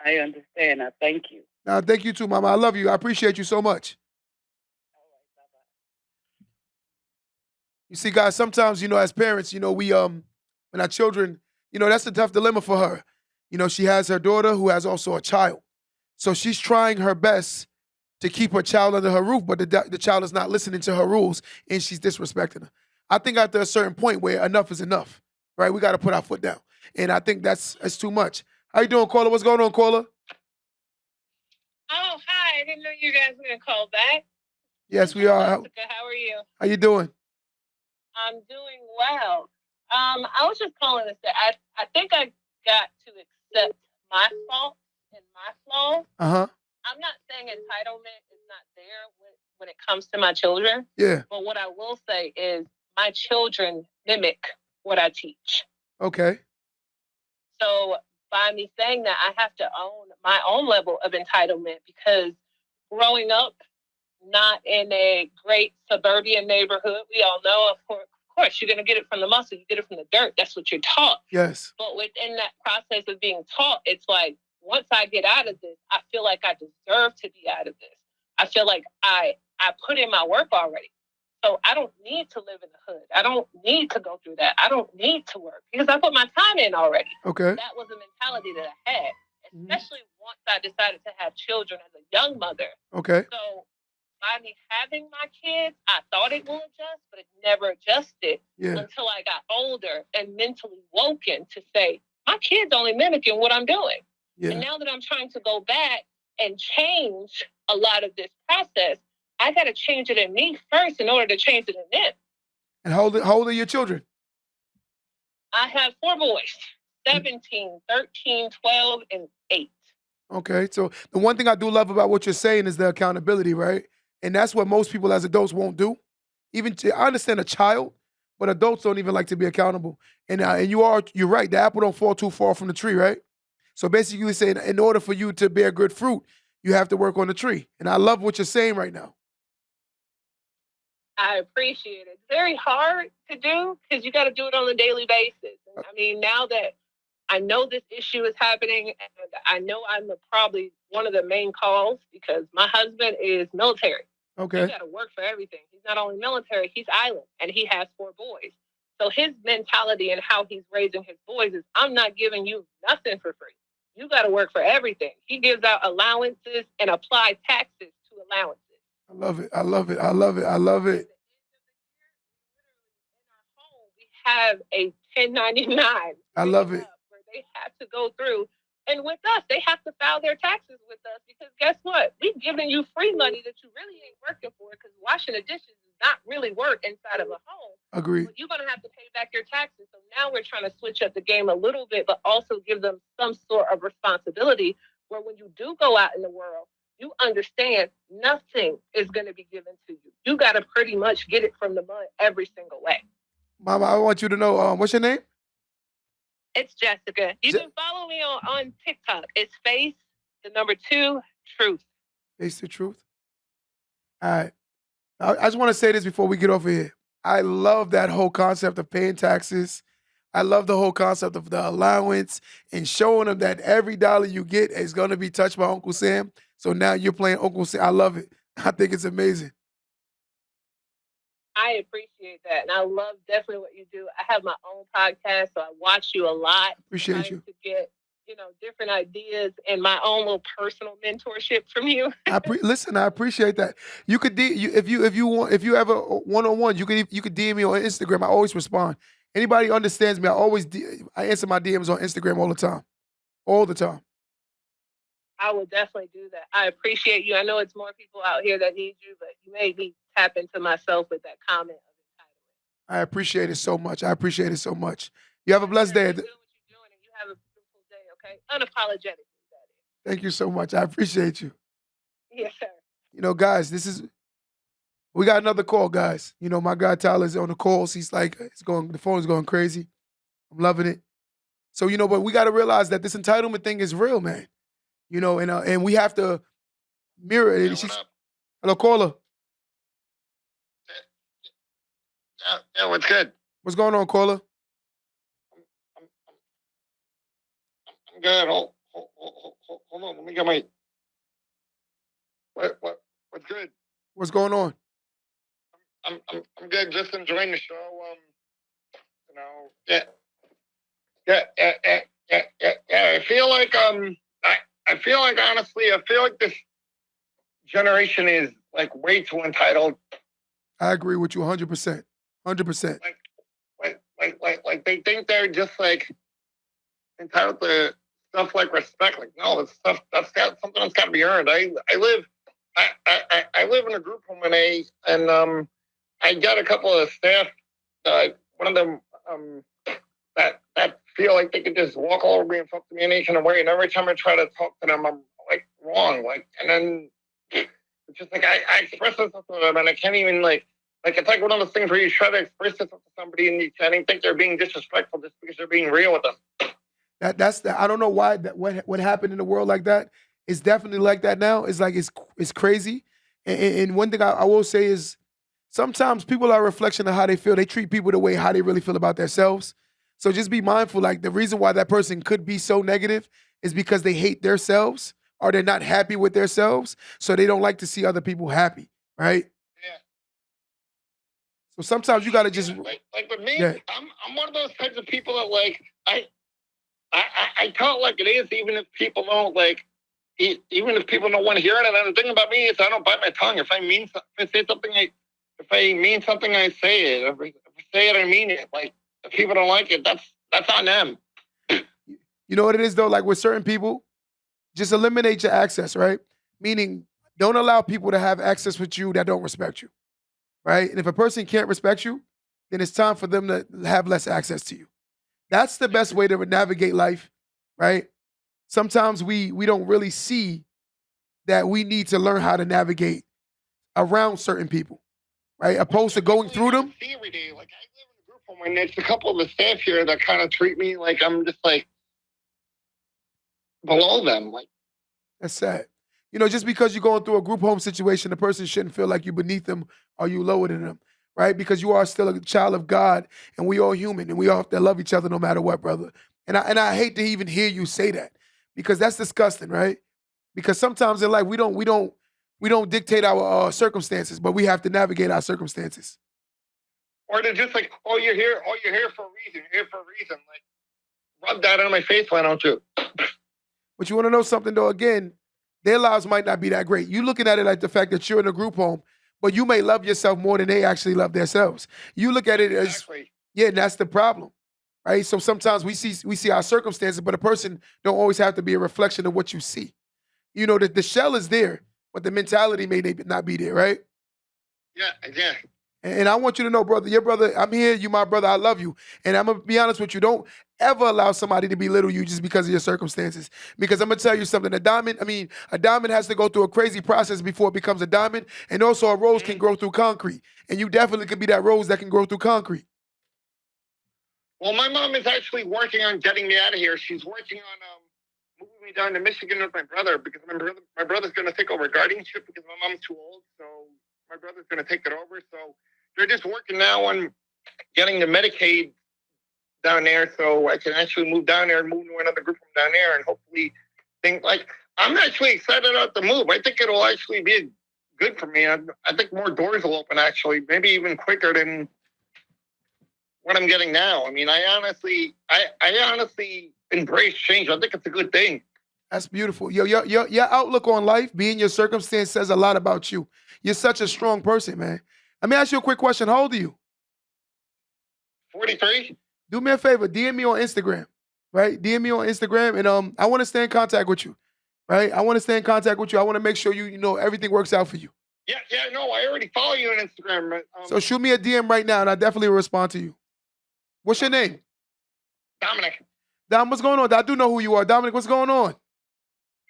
I understand. I thank you. Now, thank you too, Mama. I love you. I appreciate you so much. You see, guys, sometimes, as parents, we when our children, that's a tough dilemma for her. She has her daughter who has also a child. So she's trying her best to keep her child under her roof, but the child is not listening to her rules and she's disrespecting her. I think after a certain point where enough is enough. right? We got to put our foot down. And I think that's too much. How you doing, caller? What's going on, caller? Oh, hi. I didn't know you guys were going to call back. Yes, we are. Jessica, how are you? How you doing? I'm doing well. I was just calling to say I think I got to accept my faults and my flaws. Uh-huh. I'm not saying entitlement is not there when it comes to my children. Yeah. But what I will say is my children mimic what I teach. Okay. So by me saying that, I have to own my own level of entitlement because growing up not in a great suburban neighborhood, we all know, of course, you're going to get it from the muscle, you get it from the dirt. That's what you're taught. Yes. But within that process of being taught, it's like, once I get out of this, I feel like I deserve to be out of this. I feel like I put in my work already. So I don't need to live in the hood. I don't need to go through that. I don't need to work because I put my time in already. Okay. That was a mentality that I had, especially once I decided to have children as a young mother. Okay. So by me having my kids, I thought it will adjust, but it never adjusted until I got older and mentally woken to say, my kid's only mimicking what I'm doing. Yeah. And now that I'm trying to go back and change a lot of this process, I got to change it in me first in order to change it in them. And how old are your children? I have 4 boys, 17, 13, 12, and 8. Okay. So the one thing I do love about what you're saying is the accountability, right? And that's what most people as adults won't do. I understand a child, but adults don't even like to be accountable. And you're right. The apple don't fall too far from the tree, right? So basically, you're saying in order for you to bear good fruit, you have to work on the tree. And I love what you're saying right now. I appreciate it. It's very hard to do because you got to do it on a daily basis. I mean, now that I know this issue is happening, and I know I'm probably one of the main cause because my husband is military. Okay. He's got to work for everything. He's not only military, he's island, and he has 4 boys. So his mentality and how he's raising his boys is, I'm not giving you nothing for free. You got to work for everything. He gives out allowances and apply taxes to allowances. I love it. I love it. I love it. I love it. We have a 1099. I love it. Where they have to go through. And with us, they have to file their taxes with us because guess what? We've given you free money that you really ain't working for because washing the dishes is not really work inside of a home. Agreed. But you're going to have to pay back your taxes. So now we're trying to switch up the game a little bit, but also give them some sort of responsibility where when you do go out in the world, you understand nothing is going to be given to you. You got to pretty much get it from the mud every single way. Mama, I want you to know, what's your name? It's Jessica. You can follow me on TikTok. It's face, the number 2, truth. Face the truth. All right. I just want to say this before we get over here. I love that whole concept of paying taxes. I love the whole concept of the allowance and showing them that every dollar you get is going to be touched by Uncle Sam. So now you're playing Uncle Sam. I love it. I think it's amazing. I appreciate that. And I love definitely what you do. I have my own podcast, so I watch you a lot. Appreciate you. To get, different ideas and my own little personal mentorship from you. Listen, I appreciate that. You could if you ever one-on-one, you could DM me on Instagram. I always respond. Anybody who understands me, I answer my DMs on Instagram all the time. All the time. I will definitely do that. I appreciate you. I know it's more people out here that need you, but you made me tap into myself with that comment of entitlement. I appreciate it so much. I appreciate it so much. You have a blessed day. You're doing what you're doing, and you have a beautiful day, okay? Unapologetically, that is. Thank you so much. I appreciate you. Yes, sir. Guys, we got another call, guys. My guy Tyler's on the calls. He's like, the phone's going crazy. I'm loving it. So, but we got to realize that this entitlement thing is real, man. And we have to mirror it. Hello, caller. Yeah, what's good? What's going on, caller? I'm good. Hold on. Let me get my. What's good? What's going on? I'm good. Just enjoying the show. Yeah. I feel like honestly, this generation is like way too entitled. I agree with you 100%. 100%. Like like they think they're just like entitled to stuff like respect. Like, no, it's stuff that's got something that's got to be earned. I live in a group home and I got a couple of staff. One of them that feel like they could just walk all over me and talk to me any kind of way. And every time I try to talk to them, I'm like wrong. Like, and then it's just like I express myself to them, and I can't even like it's like one of those things where you try to express yourself to somebody and you can't even think they're being disrespectful just because they're being real with them. That's the, I don't know why that what happened in the world like that. It's definitely like that now. It's like it's crazy. And one thing I will say is sometimes people are a reflection of how they feel. They treat people the way how they really feel about themselves. So just be mindful. Like the reason why that person could be so negative is because they hate themselves or they're not happy with themselves. So they don't like to see other people happy, right? Yeah. So sometimes you gotta just like with me, I'm one of those types of people that like I tell it like it is, even if people don't like, even if people don't want to hear it. And the thing about me is I don't bite my tongue. If I mean, if I say something, if I mean something, I say it. If I say it, I mean it. Like if people don't like it, that's on them. You know what it is though? Like with certain people, just eliminate your access, right? Meaning, don't allow people to have access with you that don't respect you, right? And if a person can't respect you, then it's time for them to have less access to you. That's the best way to navigate life, right? Sometimes we don't really see that we need to learn how to navigate around certain people, right? Opposed to going through them. See every day. Like I live in a group home, and there's a couple of the staff here that kind of treat me like I'm just like below them. Like That's sad. You know, just because you're going through a group home situation, the person shouldn't feel like you're beneath them or you lower than them, right? Because you are still a child of God, and we all human, and we all have to love each other no matter what, brother. And I hate to even hear you say that because that's disgusting, right? Because sometimes in life we don't dictate our circumstances, but we have to navigate our circumstances. or they're just like, oh, you're here for a reason. You're here for a reason. Like rub that on my face, why don't you? But you want to know something though? Again, their lives might not be that great. You looking at it like the fact that you're in a group home, but you may love yourself more than they actually love themselves. You look at it as Exactly. yeah, and that's the problem, right? So sometimes we see our circumstances, but a person don't always have to be a reflection of what you see. You know, the shell is there, but the mentality may not be there, right? Yeah. And I want you to know, brother, your brother, I'm here, you my brother, I love you. And I'm gonna be honest with you, don't ever allow somebody to belittle you just because of your circumstances. Because I'm gonna tell you something, a diamond has to go through a crazy process before it becomes a diamond. And also a rose can grow through concrete. And you definitely could be that rose that can grow through concrete. Well, my mom is actually working on getting me out of here. She's working on moving me down to Michigan with my brother because my brother's going to take over guardianship because my mom's too old. So my brother's going to take it over. So they're just working now on getting the Medicaid down there so I can actually move down there and move to another group from down there and hopefully think like I'm actually excited about the move. I think it'll actually be good for me. I think more doors will open actually, maybe even quicker than what I'm getting now. I mean, I honestly embrace change. I think it's a good thing. That's beautiful. Your outlook on life, being your circumstance, says a lot about you. You're such a strong person, man. Let me ask you a quick question. How old are you? 43. Do me a favor, DM me on Instagram, right? DM me on Instagram, and I want to stay in contact with you, right? I want to stay in contact with you. I want to make sure you know everything works out for you. Yeah, no, I already follow you on Instagram. So shoot me a DM right now, and I definitely will respond to you. What's your name? Dominic. Dom, what's going on? I do know who you are. Dominic, what's going on?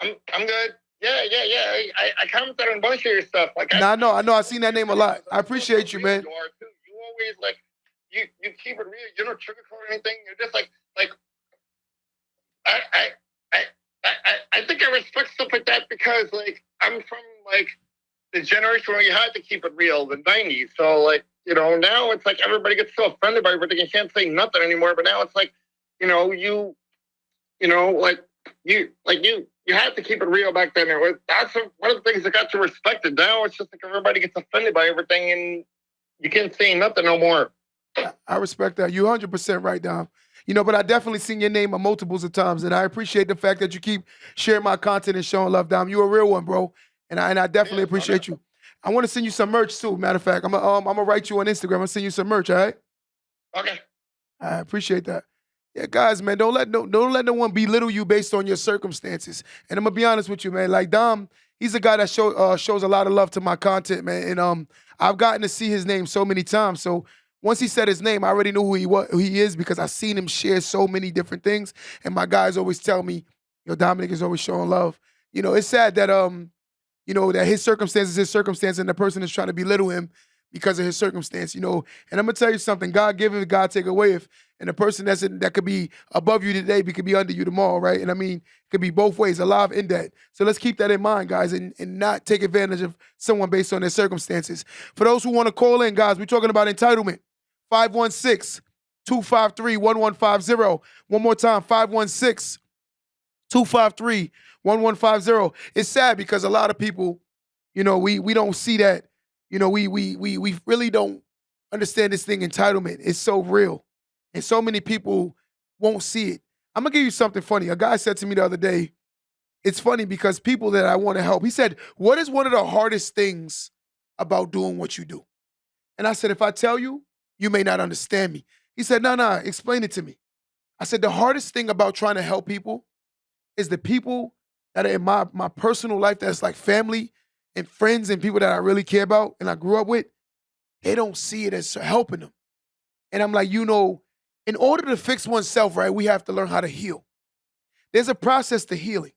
I'm good. Yeah. I commented on a bunch of your stuff. Like I know. I've seen that name a lot. I appreciate you, man. You are too. You always like you keep it real. You don't sugarcoat anything. You're just like I think I respect stuff like that because like I'm from like the generation where you had to keep it real, the 90s. So like, you know, now it's like everybody gets so offended by everything. You can't say nothing anymore. But now it's like, you had to keep it real back then. That's one of the things that got you respected. Now it's just like everybody gets offended by everything and you can't say nothing no more. I respect that. You're 100% right, Dom. You know, but I definitely seen your name multiples of times, and I appreciate the fact that you keep sharing my content and showing love, Dom. You're a real one, bro, and I definitely appreciate you. I want to send you some merch too. Matter of fact, I'm gonna write you on Instagram. I'm gonna send you some merch. All right? Okay. I appreciate that. Yeah, guys, man, don't let no one belittle you based on your circumstances. And I'm gonna be honest with you, man. Like Dom, he's a guy that shows a lot of love to my content, man. And I've gotten to see his name so many times. So once he said his name, I already knew who he is because I've seen him share so many different things. And my guys always tell me, yo, Dominic is always showing love. It's sad that that his circumstance is his circumstance, and the person is trying to belittle him because of his circumstance. And I'm gonna tell you something: God give it, God take away. And the person that could be above you today, could be under you tomorrow, right? And I mean, it could be both ways, alive and dead. So let's keep that in mind, guys, and not take advantage of someone based on their circumstances. For those who want to call in, guys, we're talking about entitlement. 516-253-1150. One more time, 516-253-1150. It's sad because a lot of people, we don't see that. We really don't understand this thing, entitlement. It's so real. And so many people won't see it. I'm going to give you something funny. A guy said to me the other day, it's funny because people that I want to help, he said, what is one of the hardest things about doing what you do? And I said, if I tell you, you may not understand me. He said, no, explain it to me. I said, the hardest thing about trying to help people is the people that are in my personal life that's like family and friends and people that I really care about and I grew up with, they don't see it as helping them. And I'm like, in order to fix oneself, right, we have to learn how to heal. There's a process to healing.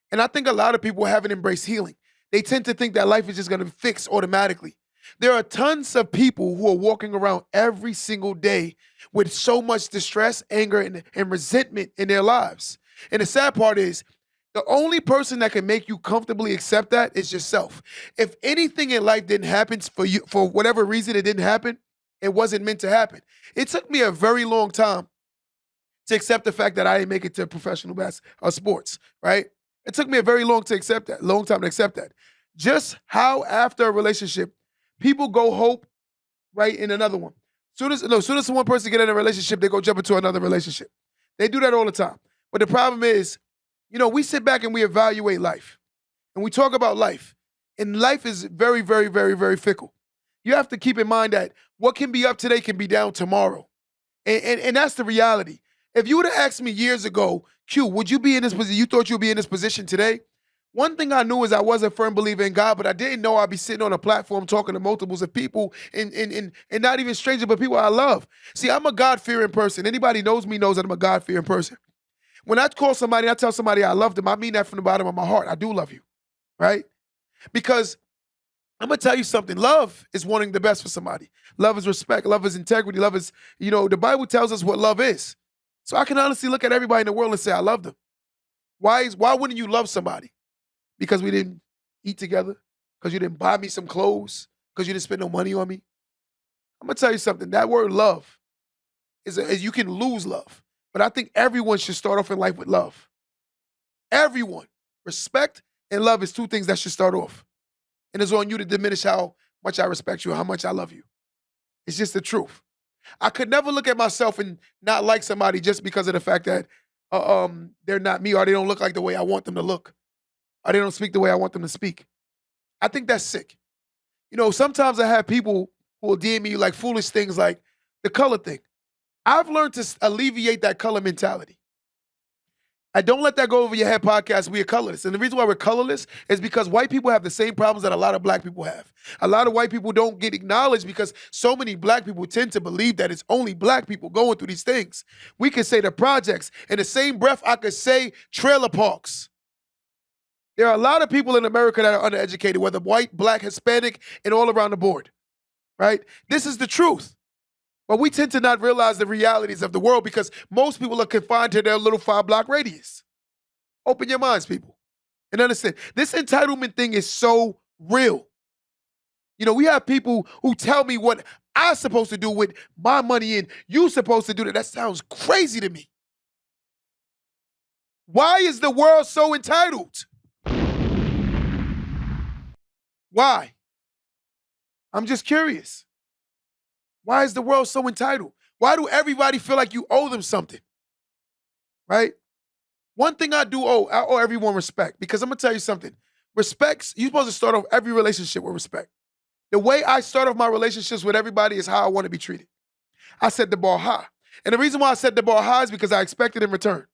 And I think a lot of people haven't embraced healing. They tend to think that life is just going to fix automatically. There are tons of people who are walking around every single day with so much distress, anger, and resentment in their lives. And the sad part is, the only person that can make you comfortably accept that is yourself. If anything in life didn't happen for you, for whatever reason it didn't happen, it wasn't meant to happen. It took me a very long time to accept the fact that I didn't make it to professional sports, right? It took me a very long time to accept that. Just how after a relationship, people go hope, right, in another one. Soon as one person get in a relationship, they go jump into another relationship. They do that all the time. But the problem is, we sit back and we evaluate life. And we talk about life. And life is very, very, very, very fickle. You have to keep in mind that what can be up today can be down tomorrow. And that's the reality. If you would have asked me years ago, Q, would you be in this position? You thought you'd be in this position today? One thing I knew is I was a firm believer in God, but I didn't know I'd be sitting on a platform talking to multiples of people and not even strangers, but people I love. See, I'm a God-fearing person. Anybody knows me knows that I'm a God-fearing person. When I call somebody, I tell somebody I love them, I mean that from the bottom of my heart. I do love you, right? Because I'm going to tell you something. Love is wanting the best for somebody. Love is respect. Love is integrity. Love is, the Bible tells us what love is. So I can honestly look at everybody in the world and say, I love them. Why wouldn't you love somebody? Because we didn't eat together? Because you didn't buy me some clothes? Because you didn't spend no money on me? I'm going to tell you something. That word love is you can lose love. But I think everyone should start off in life with love. Everyone. Respect and love is two things that should start off. And it's on you to diminish how much I respect you, how much I love you. It's just the truth. I could never look at myself and not like somebody just because of the fact that they're not me or they don't look like the way I want them to look or they don't speak the way I want them to speak. I think that's sick. Sometimes I have people who will DM me like foolish things like the color thing. I've learned to alleviate that color mentality. I Don't Let That Go Over Your Head podcast, we are colorless. And the reason why we're colorless is because white people have the same problems that a lot of black people have. A lot of white people don't get acknowledged because so many black people tend to believe that it's only black people going through these things. We could say the projects. In the same breath, I could say trailer parks. There are a lot of people in America that are undereducated, whether white, black, Hispanic, and all around the board, right? This is the truth. But we tend to not realize the realities of the world because most people are confined to their little 5-block radius. Open your minds, people, and understand. This entitlement thing is so real. We have people who tell me what I'm supposed to do with my money and you're supposed to do that. That sounds crazy to me. Why is the world so entitled? Why? I'm just curious. Why is the world so entitled? Why do everybody feel like you owe them something? Right? One thing I owe everyone respect, because I'm going to tell you something. Respect, you're supposed to start off every relationship with respect. The way I start off my relationships with everybody is how I want to be treated. I set the bar high. And the reason why I set the bar high is because I expect it in return.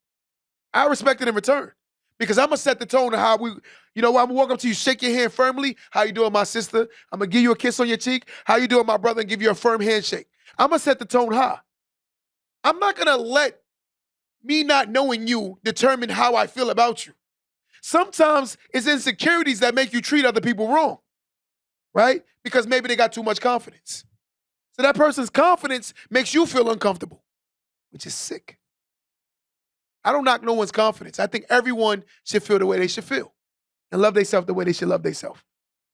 I respect it in return. Because I'm going to set the tone of how I'm going to walk up to you, shake your hand firmly. How you doing, my sister? I'm going to give you a kiss on your cheek. How you doing, my brother? And give you a firm handshake. I'm going to set the tone high. I'm not going to let me not knowing you determine how I feel about you. Sometimes it's insecurities that make you treat other people wrong, right? Because maybe they got too much confidence. So that person's confidence makes you feel uncomfortable, which is sick. I don't knock no one's confidence. I think everyone should feel the way they should feel and love themselves the way they should love themselves.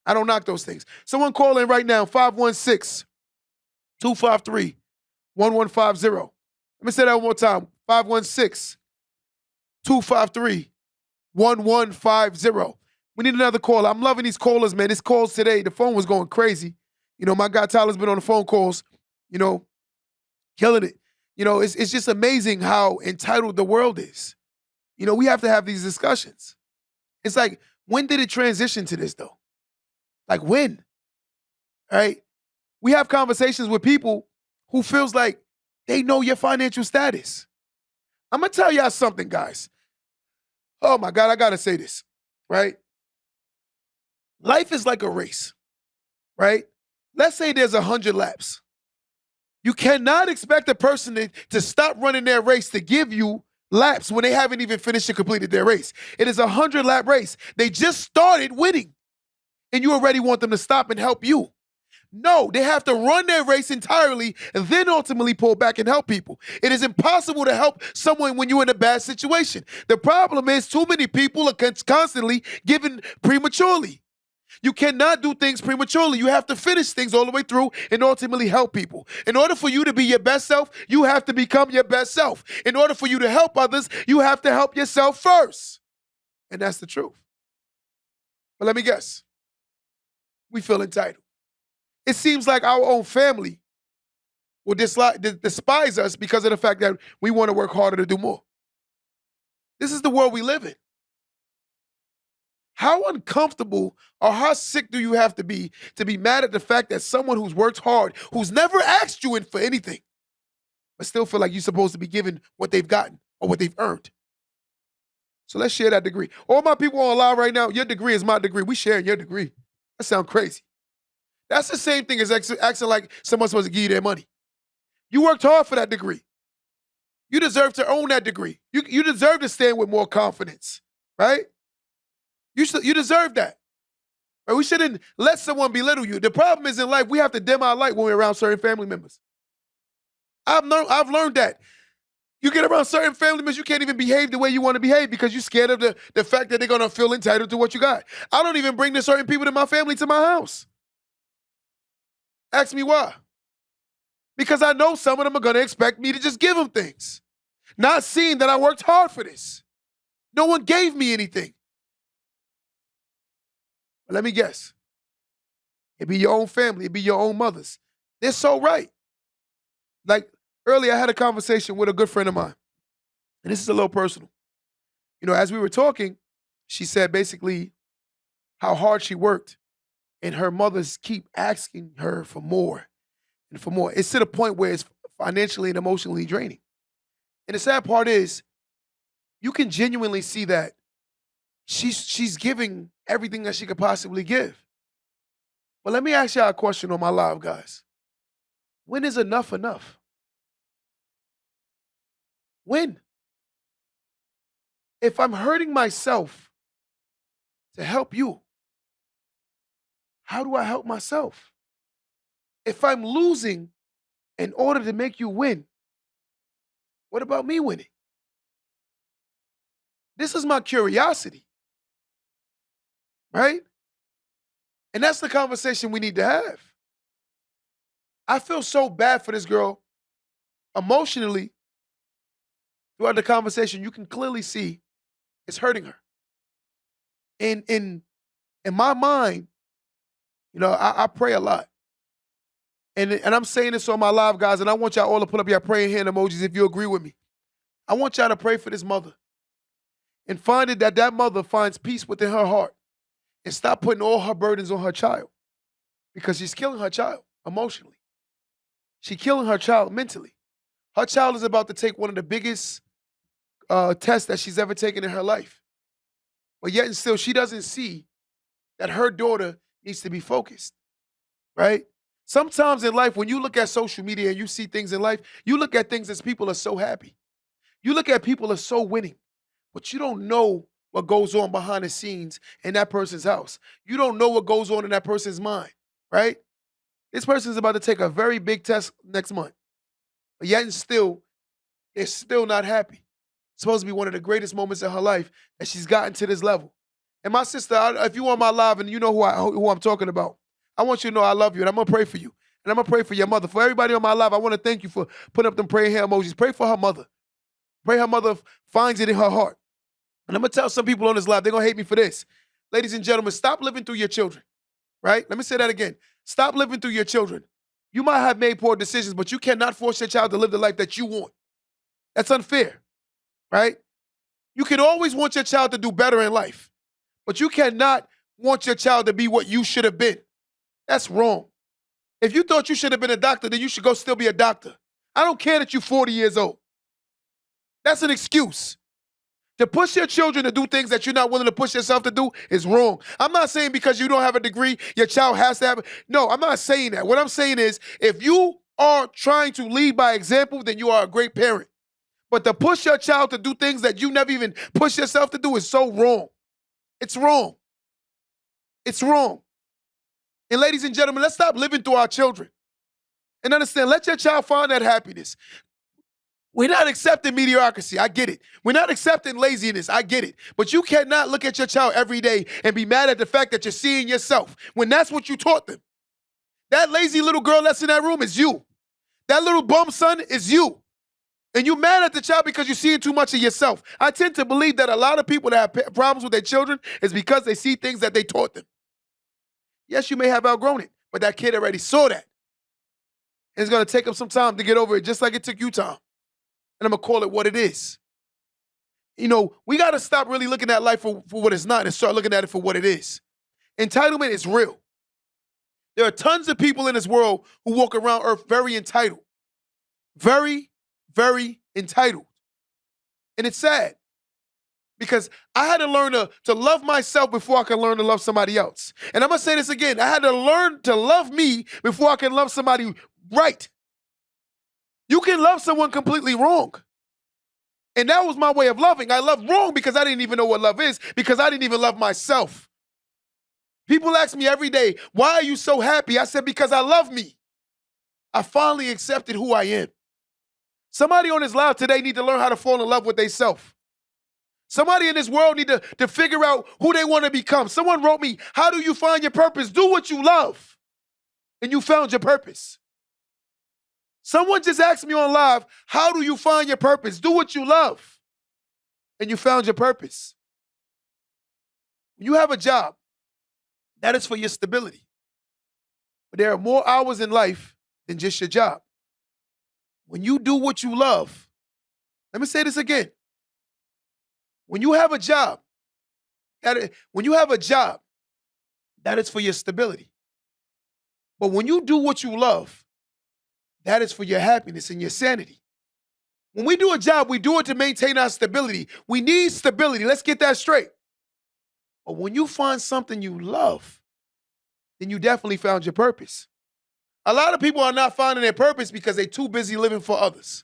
I don't knock those things. Someone call in right now, 516-253-1150. Let me say that one more time, 516-253-1150. We need another caller. I'm loving these callers, man. This calls today, the phone was going crazy. My guy Tyler's been on the phone calls, killing it. It's just amazing how entitled the world is. We have to have these discussions. It's like, when did it transition to this, though? Like, when? Right? We have conversations with people who feels like they know your financial status. I'm going to tell y'all something, guys. Oh, my God, I got to say this, right? Life is like a race, right? Let's say there's 100 laps. You cannot expect a person to stop running their race to give you laps when they haven't even finished and completed their race. It is a 100-lap race. They just started winning, and you already want them to stop and help you. No, they have to run their race entirely and then ultimately pull back and help people. It is impossible to help someone when you're in a bad situation. The problem is too many people are constantly giving prematurely. You cannot do things prematurely. You have to finish things all the way through and ultimately help people. In order for you to be your best self, you have to become your best self. In order for you to help others, you have to help yourself first. And that's the truth. But let me guess. We feel entitled. It seems like our own family will despise us because of the fact that we want to work harder to do more. This is the world we live in. How uncomfortable or how sick do you have to be mad at the fact that someone who's worked hard, who's never asked you in for anything, but still feel like you're supposed to be given what they've gotten or what they've earned? So let's share that degree. All my people on live right now, your degree is my degree. We sharing your degree. That sounds crazy. That's the same thing as acting like someone's supposed to give you their money. You worked hard for that degree. You deserve to own that degree. You deserve to stand with more confidence, right? You deserve that. Right? We shouldn't let someone belittle you. The problem is in life, we have to dim our light when we're around certain family members. I've learned that. You get around certain family members, you can't even behave the way you want to behave because you're scared of the fact that they're going to feel entitled to what you got. I don't even bring the certain people in my family to my house. Ask me why. Because I know some of them are going to expect me to just give them things, not seeing that I worked hard for this. No one gave me anything. But let me guess. It be your own family. It be your own mothers. They're so right. Like earlier, I had a conversation with a good friend of mine. And this is a little personal. As we were talking, she said basically how hard she worked. And her mothers keep asking her for more and for more. It's to the point where it's financially and emotionally draining. And the sad part is, you can genuinely see that she's giving everything that she could possibly give. But let me ask y'all a question on my live, guys. When is enough enough? When? If I'm hurting myself to help you, how do I help myself? If I'm losing in order to make you win, what about me winning? This is my curiosity, right? And that's the conversation we need to have. I feel so bad for this girl emotionally. Throughout the conversation, you can clearly see it's hurting her. In my mind, I pray a lot. And I'm saying this on my live, guys, and I want y'all all to put up your praying hand emojis if you agree with me. I want y'all to pray for this mother and find it that mother finds peace within her heart and stop putting all her burdens on her child, because she's killing her child emotionally. She's killing her child mentally. Her child is about to take one of the biggest tests that she's ever taken in her life. But yet and still, she doesn't see that her daughter needs to be focused, right? Sometimes in life, when you look at social media and you see things in life, you look at things as people are so happy. You look at people as so winning, but you don't know what goes on behind the scenes in that person's house. You don't know what goes on in that person's mind, right? This person's about to take a very big test next month, but yet and still, they're still not happy. It's supposed to be one of the greatest moments in her life that she's gotten to this level. And my sister, if you on my live and you know who I'm talking about, I want you to know I love you and I'm gonna pray for you. And I'm gonna pray for your mother. For everybody on my live, I want to thank you for putting up them praying hand emojis. Pray for her mother. Pray her mother finds it in her heart. And I'm gonna tell some people on this live, they're gonna hate me for this. Ladies and gentlemen, stop living through your children, right? Let me say that again. Stop living through your children. You might have made poor decisions, but you cannot force your child to live the life that you want. That's unfair, right? You can always want your child to do better in life, but you cannot want your child to be what you should have been. That's wrong. If you thought you should have been a doctor, then you should go still be a doctor. I don't care that you're 40 years old. That's an excuse. To push your children to do things that you're not willing to push yourself to do is wrong. I'm not saying because you don't have a degree, your child has to have it. No, I'm not saying that. What I'm saying is if you are trying to lead by example, then you are a great parent. But to push your child to do things that you never even push yourself to do is so wrong. It's wrong. It's wrong. And ladies and gentlemen, let's stop living through our children. And understand, let your child find that happiness. We're not accepting mediocrity. I get it. We're not accepting laziness. I get it. But you cannot look at your child every day and be mad at the fact that you're seeing yourself when that's what you taught them. That lazy little girl that's in that room is you. That little bum son is you. And you mad at the child because you're seeing too much of yourself. I tend to believe that a lot of people that have problems with their children is because they see things that they taught them. Yes, you may have outgrown it, but that kid already saw that. And it's going to take them some time to get over it, just like it took you time. And I'm going to call it what it is. You know, we got to stop really looking at life for what it's not and start looking at it for what it is. Entitlement is real. There are tons of people in this world who walk around earth very entitled. Very, very entitled. And it's sad because I had to learn to love myself before I can learn to love somebody else. And I'm going to say this again. I had to learn to love me before I can love somebody right. You can love someone completely wrong. And that was my way of loving. I loved wrong because I didn't even know what love is, because I didn't even love myself. People ask me every day, why are you so happy? I said, because I love me. I finally accepted who I am. Somebody on this live today need to learn how to fall in love with themselves. Somebody in this world need to figure out who they want to become. Someone wrote me, how do you find your purpose? Do what you love. And you found your purpose. Someone just asked me on live, how do you find your purpose? Do what you love. And you found your purpose. When you have a job, that is for your stability. But there are more hours in life than just your job. When you do what you love, let me say this again. When you have a job, that is for your stability. But when you do what you love, that is for your happiness and your sanity. When we do a job, we do it to maintain our stability. We need stability. Let's get that straight. But when you find something you love, then you definitely found your purpose. A lot of people are not finding their purpose because they're too busy living for others.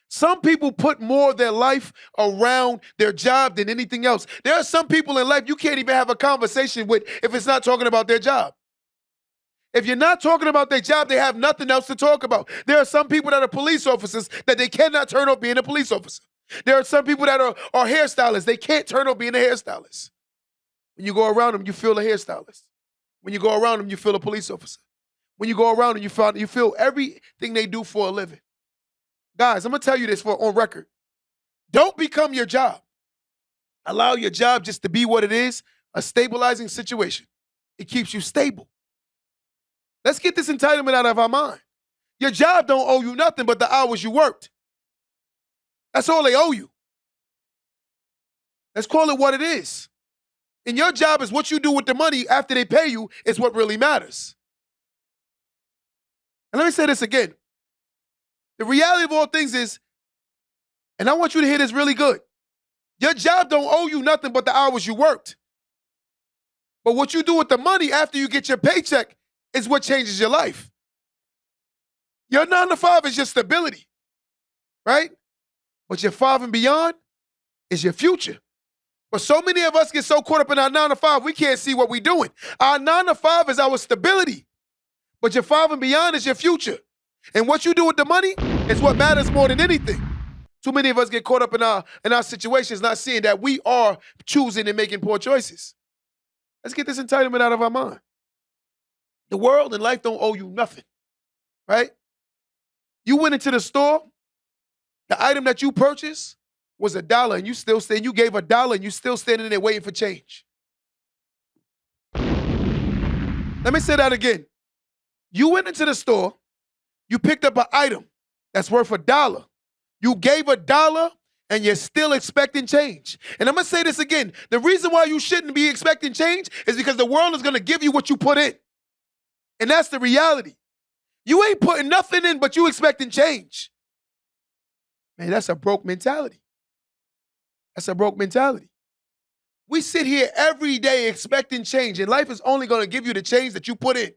Some people put more of their life around their job than anything else. There are some people in life you can't even have a conversation with if it's not talking about their job. If you're not talking about their job, they have nothing else to talk about. There are some people that are police officers that they cannot turn off being a police officer. There are some people that are hairstylists. They can't turn off being a hairstylist. When you go around them, you feel a hairstylist. When you go around them, you feel a police officer. When you go around them, you feel everything they do for a living. Guys, I'm going to tell you this on record. Don't become your job. Allow your job just to be what it is, a stabilizing situation. It keeps you stable. Let's get this entitlement out of our mind. Your job don't owe you nothing but the hours you worked. That's all they owe you. Let's call it what it is. And your job is what you do with the money after they pay you is what really matters. And let me say this again. The reality of all things is, and I want you to hear this really good, your job don't owe you nothing but the hours you worked. But what you do with the money after you get your paycheck is what changes your life. Your 9 to 5 is your stability, right? But your 5 and beyond is your future. But so many of us get so caught up in our 9 to 5, we can't see what we're doing. Our 9 to 5 is our stability. But your 5 and beyond is your future. And what you do with the money is what matters more than anything. Too many of us get caught up in our situations, not seeing that we are choosing and making poor choices. Let's get this entitlement out of our mind. The world and life don't owe you nothing, right? You went into the store, the item that you purchased was $1, and you still stand. You gave $1, and you still standing there waiting for change. Let me say that again. You went into the store, you picked up an item that's worth $1. You gave $1, and you're still expecting change. And I'm gonna say this again. The reason why you shouldn't be expecting change is because the world is gonna give you what you put in. And that's the reality. You ain't putting nothing in, but you expecting change. Man, that's a broke mentality. That's a broke mentality. We sit here every day expecting change, and life is only gonna give you the change that you put in.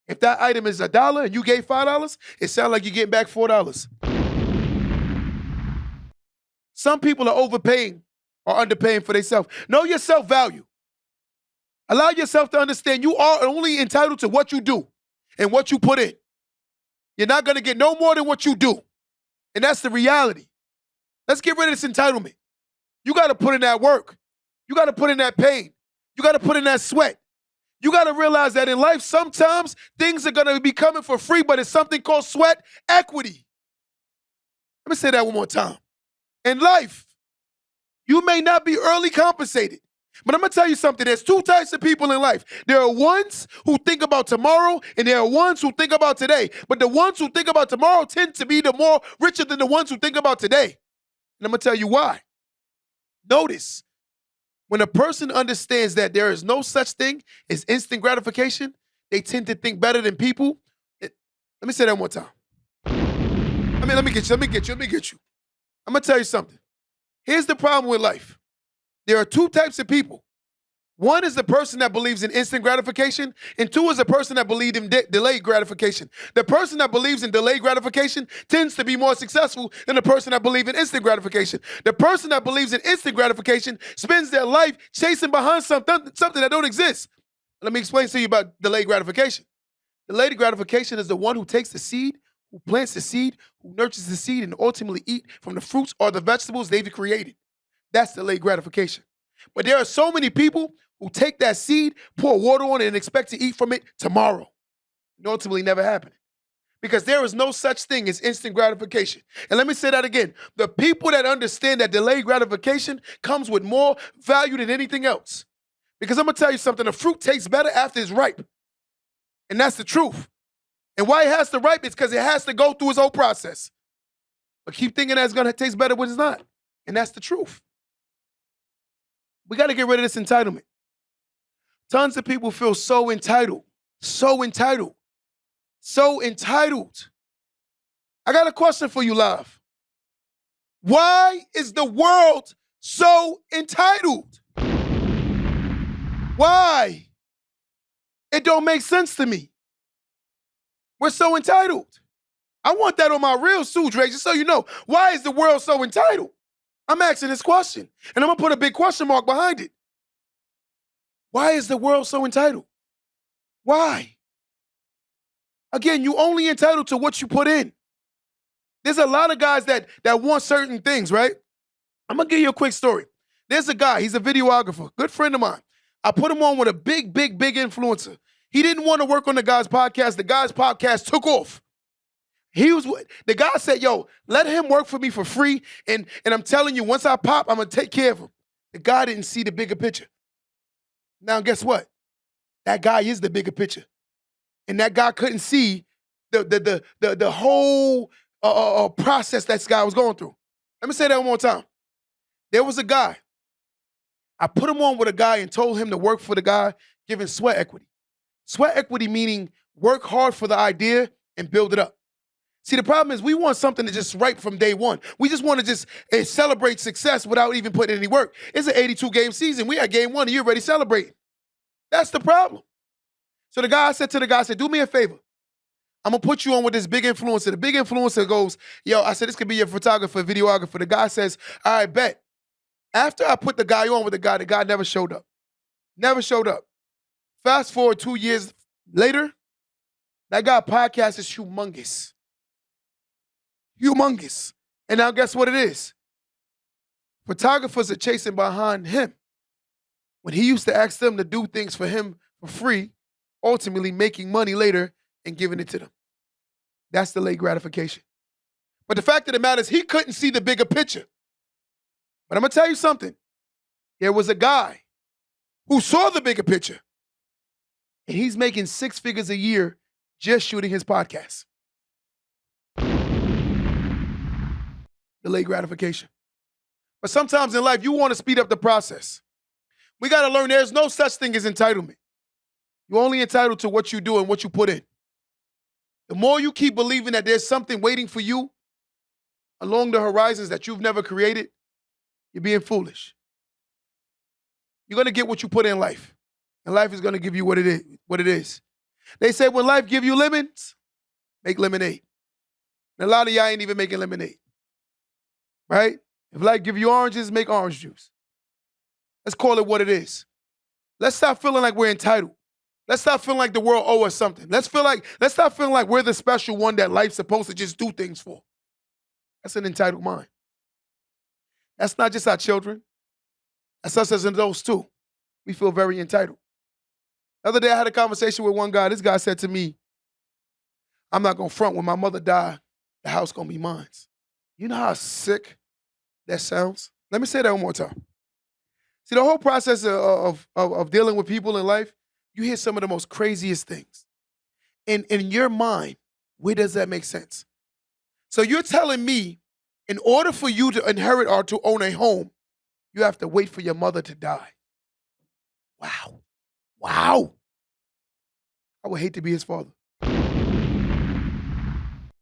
If that item is $1 and you gave $5, it sounds like you're getting back $4. Some people are overpaying or underpaying for themselves. Know your self-value. Allow yourself to understand you are only entitled to what you do and what you put in. You're not going to get no more than what you do. And that's the reality. Let's get rid of this entitlement. You got to put in that work. You got to put in that pain. You got to put in that sweat. You got to realize that in life, sometimes things are going to be coming for free, but it's something called sweat equity. Let me say that one more time. In life, you may not be early compensated, but I'm going to tell you something. There's 2 types of people in life. There are ones who think about tomorrow, and there are ones who think about today. But the ones who think about tomorrow tend to be the more richer than the ones who think about today. And I'm going to tell you why. Notice, when a person understands that there is no such thing as instant gratification, they tend to think better than people. Let me say that one more time. Let me get you. I'm going to tell you something. Here's the problem with life. There are 2 types of people. One is the person that believes in instant gratification, and 2 is the person that believes in delayed gratification. The person that believes in delayed gratification tends to be more successful than the person that believes in instant gratification. The person that believes in instant gratification spends their life chasing behind something that don't exist. Let me explain to you about delayed gratification. Delayed gratification is the one who takes the seed, who plants the seed, who nurtures the seed, and ultimately eat from the fruits or the vegetables they've created. That's delayed gratification. But there are so many people who take that seed, pour water on it, and expect to eat from it tomorrow. And ultimately never happen. Because there is no such thing as instant gratification. And let me say that again. The people that understand that delayed gratification comes with more value than anything else. Because I'm going to tell you something. A fruit tastes better after it's ripe. And that's the truth. And why it has to ripe is because it has to go through its whole process. But keep thinking that it's going to taste better when it's not. And that's the truth. We got to get rid of this entitlement. Tons of people feel so entitled. So entitled. So entitled. I got a question for you, Live. Why is the world so entitled? Why? It don't make sense to me. We're so entitled. I want that on my real suit, Drake, just so you know. Why is the world so entitled? I'm asking this question, and I'm going to put a big question mark behind it. Why is the world so entitled? Why? Again, you only entitled to what you put in. There's a lot of guys that want certain things, right? I'm going to give you a quick story. There's a guy, he's a videographer, good friend of mine. I put him on with a big influencer. He didn't want to work on the guy's podcast. The guy's podcast took off. The guy said, yo, let him work for me for free. And I'm telling you, once I pop, I'm going to take care of him. The guy didn't see the bigger picture. Now, guess what? That guy is the bigger picture. And that guy couldn't see the whole process that this guy was going through. Let me say that one more time. There was a guy. I put him on with a guy and told him to work for the guy, giving sweat equity. Sweat equity meaning work hard for the idea and build it up. See, the problem is we want something to just right from day one. We just want to just celebrate success without even putting any work. It's an 82-game season. We at game one and you're already celebrating. That's the problem. So the guy said to the guy, do me a favor. I'm going to put you on with this big influencer. The big influencer goes, yo, I said, this could be your photographer, videographer. The guy says, all right, bet. After I put the guy on with the guy never showed up. Never showed up. Fast forward 2 years later, that guy podcast is humongous. Humongous. And now guess what it is? Photographers are chasing behind him. When he used to ask them to do things for him for free, ultimately making money later and giving it to them. That's delayed gratification. But the fact of the matter is he couldn't see the bigger picture. But I'm going to tell you something. There was a guy who saw the bigger picture. And he's making 6 figures a year just shooting his podcast. Delayed gratification. But sometimes in life, you want to speed up the process. We got to learn there's no such thing as entitlement. You're only entitled to what you do and what you put in. The more you keep believing that there's something waiting for you along the horizons that you've never created, you're being foolish. You're going to get what you put in life. And life is going to give you what it is. They say when life give you lemons, make lemonade. And a lot of y'all ain't even making lemonade. Right? If life give you oranges, make orange juice. Let's call it what it is. Let's stop feeling like we're entitled. Let's stop feeling like the world owes us something. Let's stop feeling like we're the special one that life's supposed to just do things for. That's an entitled mind. That's not just our children. That's us as adults too. We feel very entitled. The other day I had a conversation with one guy. This guy said to me, I'm not going to front. When my mother died, the house going to be mine. You know how sick that sounds? Let me say that one more time. See, the whole process of dealing with people in life, you hear some of the most craziest things. In your mind, where does that make sense? So you're telling me, in order for you to inherit or to own a home, you have to wait for your mother to die. Wow. Wow. I would hate to be his father.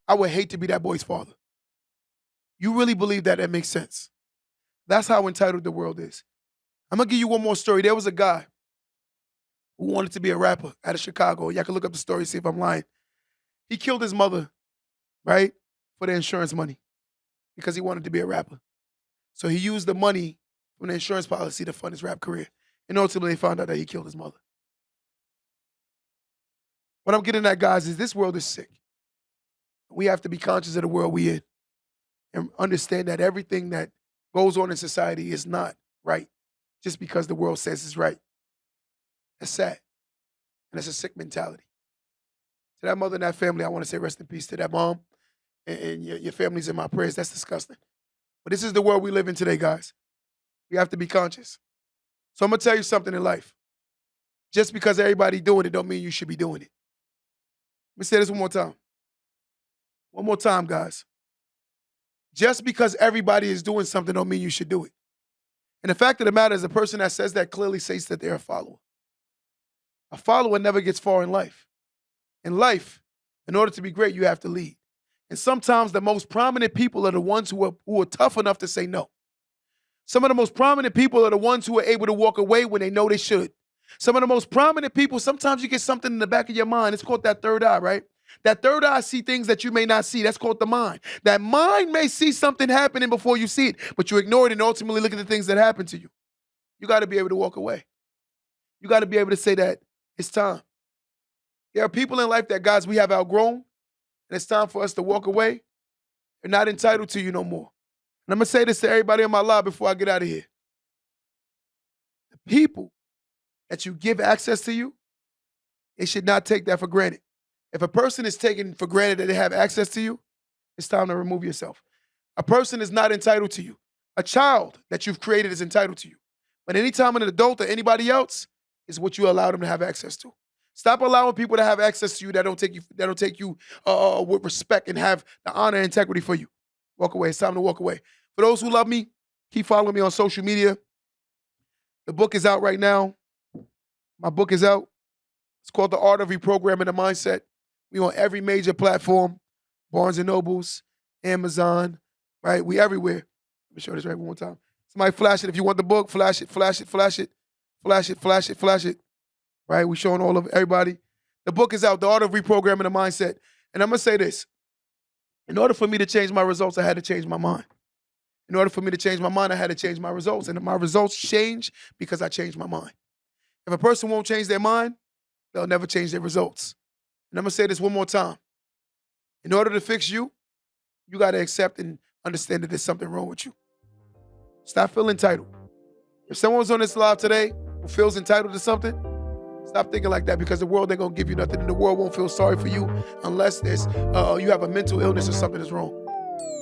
I would hate to be that boy's father. You really believe that makes sense? That's how entitled the world is. I'm going to give you one more story. There was a guy who wanted to be a rapper out of Chicago. Y'all can look up the story, see if I'm lying. He killed his mother, right, for the insurance money because he wanted to be a rapper. So he used the money from the insurance policy to fund his rap career. And ultimately found out that he killed his mother. What I'm getting at, guys, is this world is sick. We have to be conscious of the world we're in and understand that everything that goes on in society is not right just because the world says it's right. That's sad. And that's a sick mentality. To that mother and that family, I want to say rest in peace. To that mom and your family's in my prayers. That's disgusting. But this is the world we live in today, guys. We have to be conscious. So I'm going to tell you something in life. Just because everybody doing it don't mean you should be doing it. Let me say this one more time. One more time, guys. Just because everybody is doing something don't mean you should do it. And the fact of the matter is the person that says that clearly says that they're a follower. A follower never gets far in life. In life, in order to be great, you have to lead. And sometimes the most prominent people are the ones who are tough enough to say no. Some of the most prominent people are the ones who are able to walk away when they know they should. Some of the most prominent people, sometimes you get something in the back of your mind. It's called that third eye, right? That third eye see things that you may not see. That's called the mind. That mind may see something happening before you see it, but you ignore it and ultimately look at the things that happen to you. You got to be able to walk away. You got to be able to say that it's time. There are people in life that, guys, we have outgrown, and it's time for us to walk away. They're not entitled to you no more. And I'm going to say this to everybody in my live before I get out of here. The people that you give access to you, they should not take that for granted. If a person is taking for granted that they have access to you, it's time to remove yourself. A person is not entitled to you. A child that you've created is entitled to you. But anytime an adult or anybody else is what you allow them to have access to. Stop allowing people to have access to you that don't take you with respect and have the honor and integrity for you. Walk away. It's time to walk away. For those who love me, keep following me on social media. The book is out right now. My book is out. It's called The Art of Reprogramming the Mindset. We on every major platform. Barnes & Nobles, Amazon, right? We everywhere. Let me show this right one more time. Somebody flash it. If you want the book, flash it, flash it, flash it, flash it, flash it, flash it. Right? We showing all of everybody. The book is out, The Art of Reprogramming the Mindset. And I'm going to say this. In order for me to change my results, I had to change my mind. In order for me to change my mind, I had to change my results. And my results change because I changed my mind. If a person won't change their mind, they'll never change their results. And I'm going to say this one more time. In order to fix you, you got to accept and understand that there's something wrong with you. Stop feeling entitled. If someone's on this live today who feels entitled to something, stop thinking like that, because the world ain't going to give you nothing, and the world won't feel sorry for you unless there's you have a mental illness or something is wrong.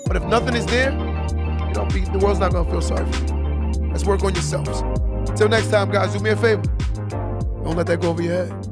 But if nothing is there, the world's not going to feel sorry for you. Let's work on yourselves. Until next time, guys, do me a favor. Don't let that go over your head.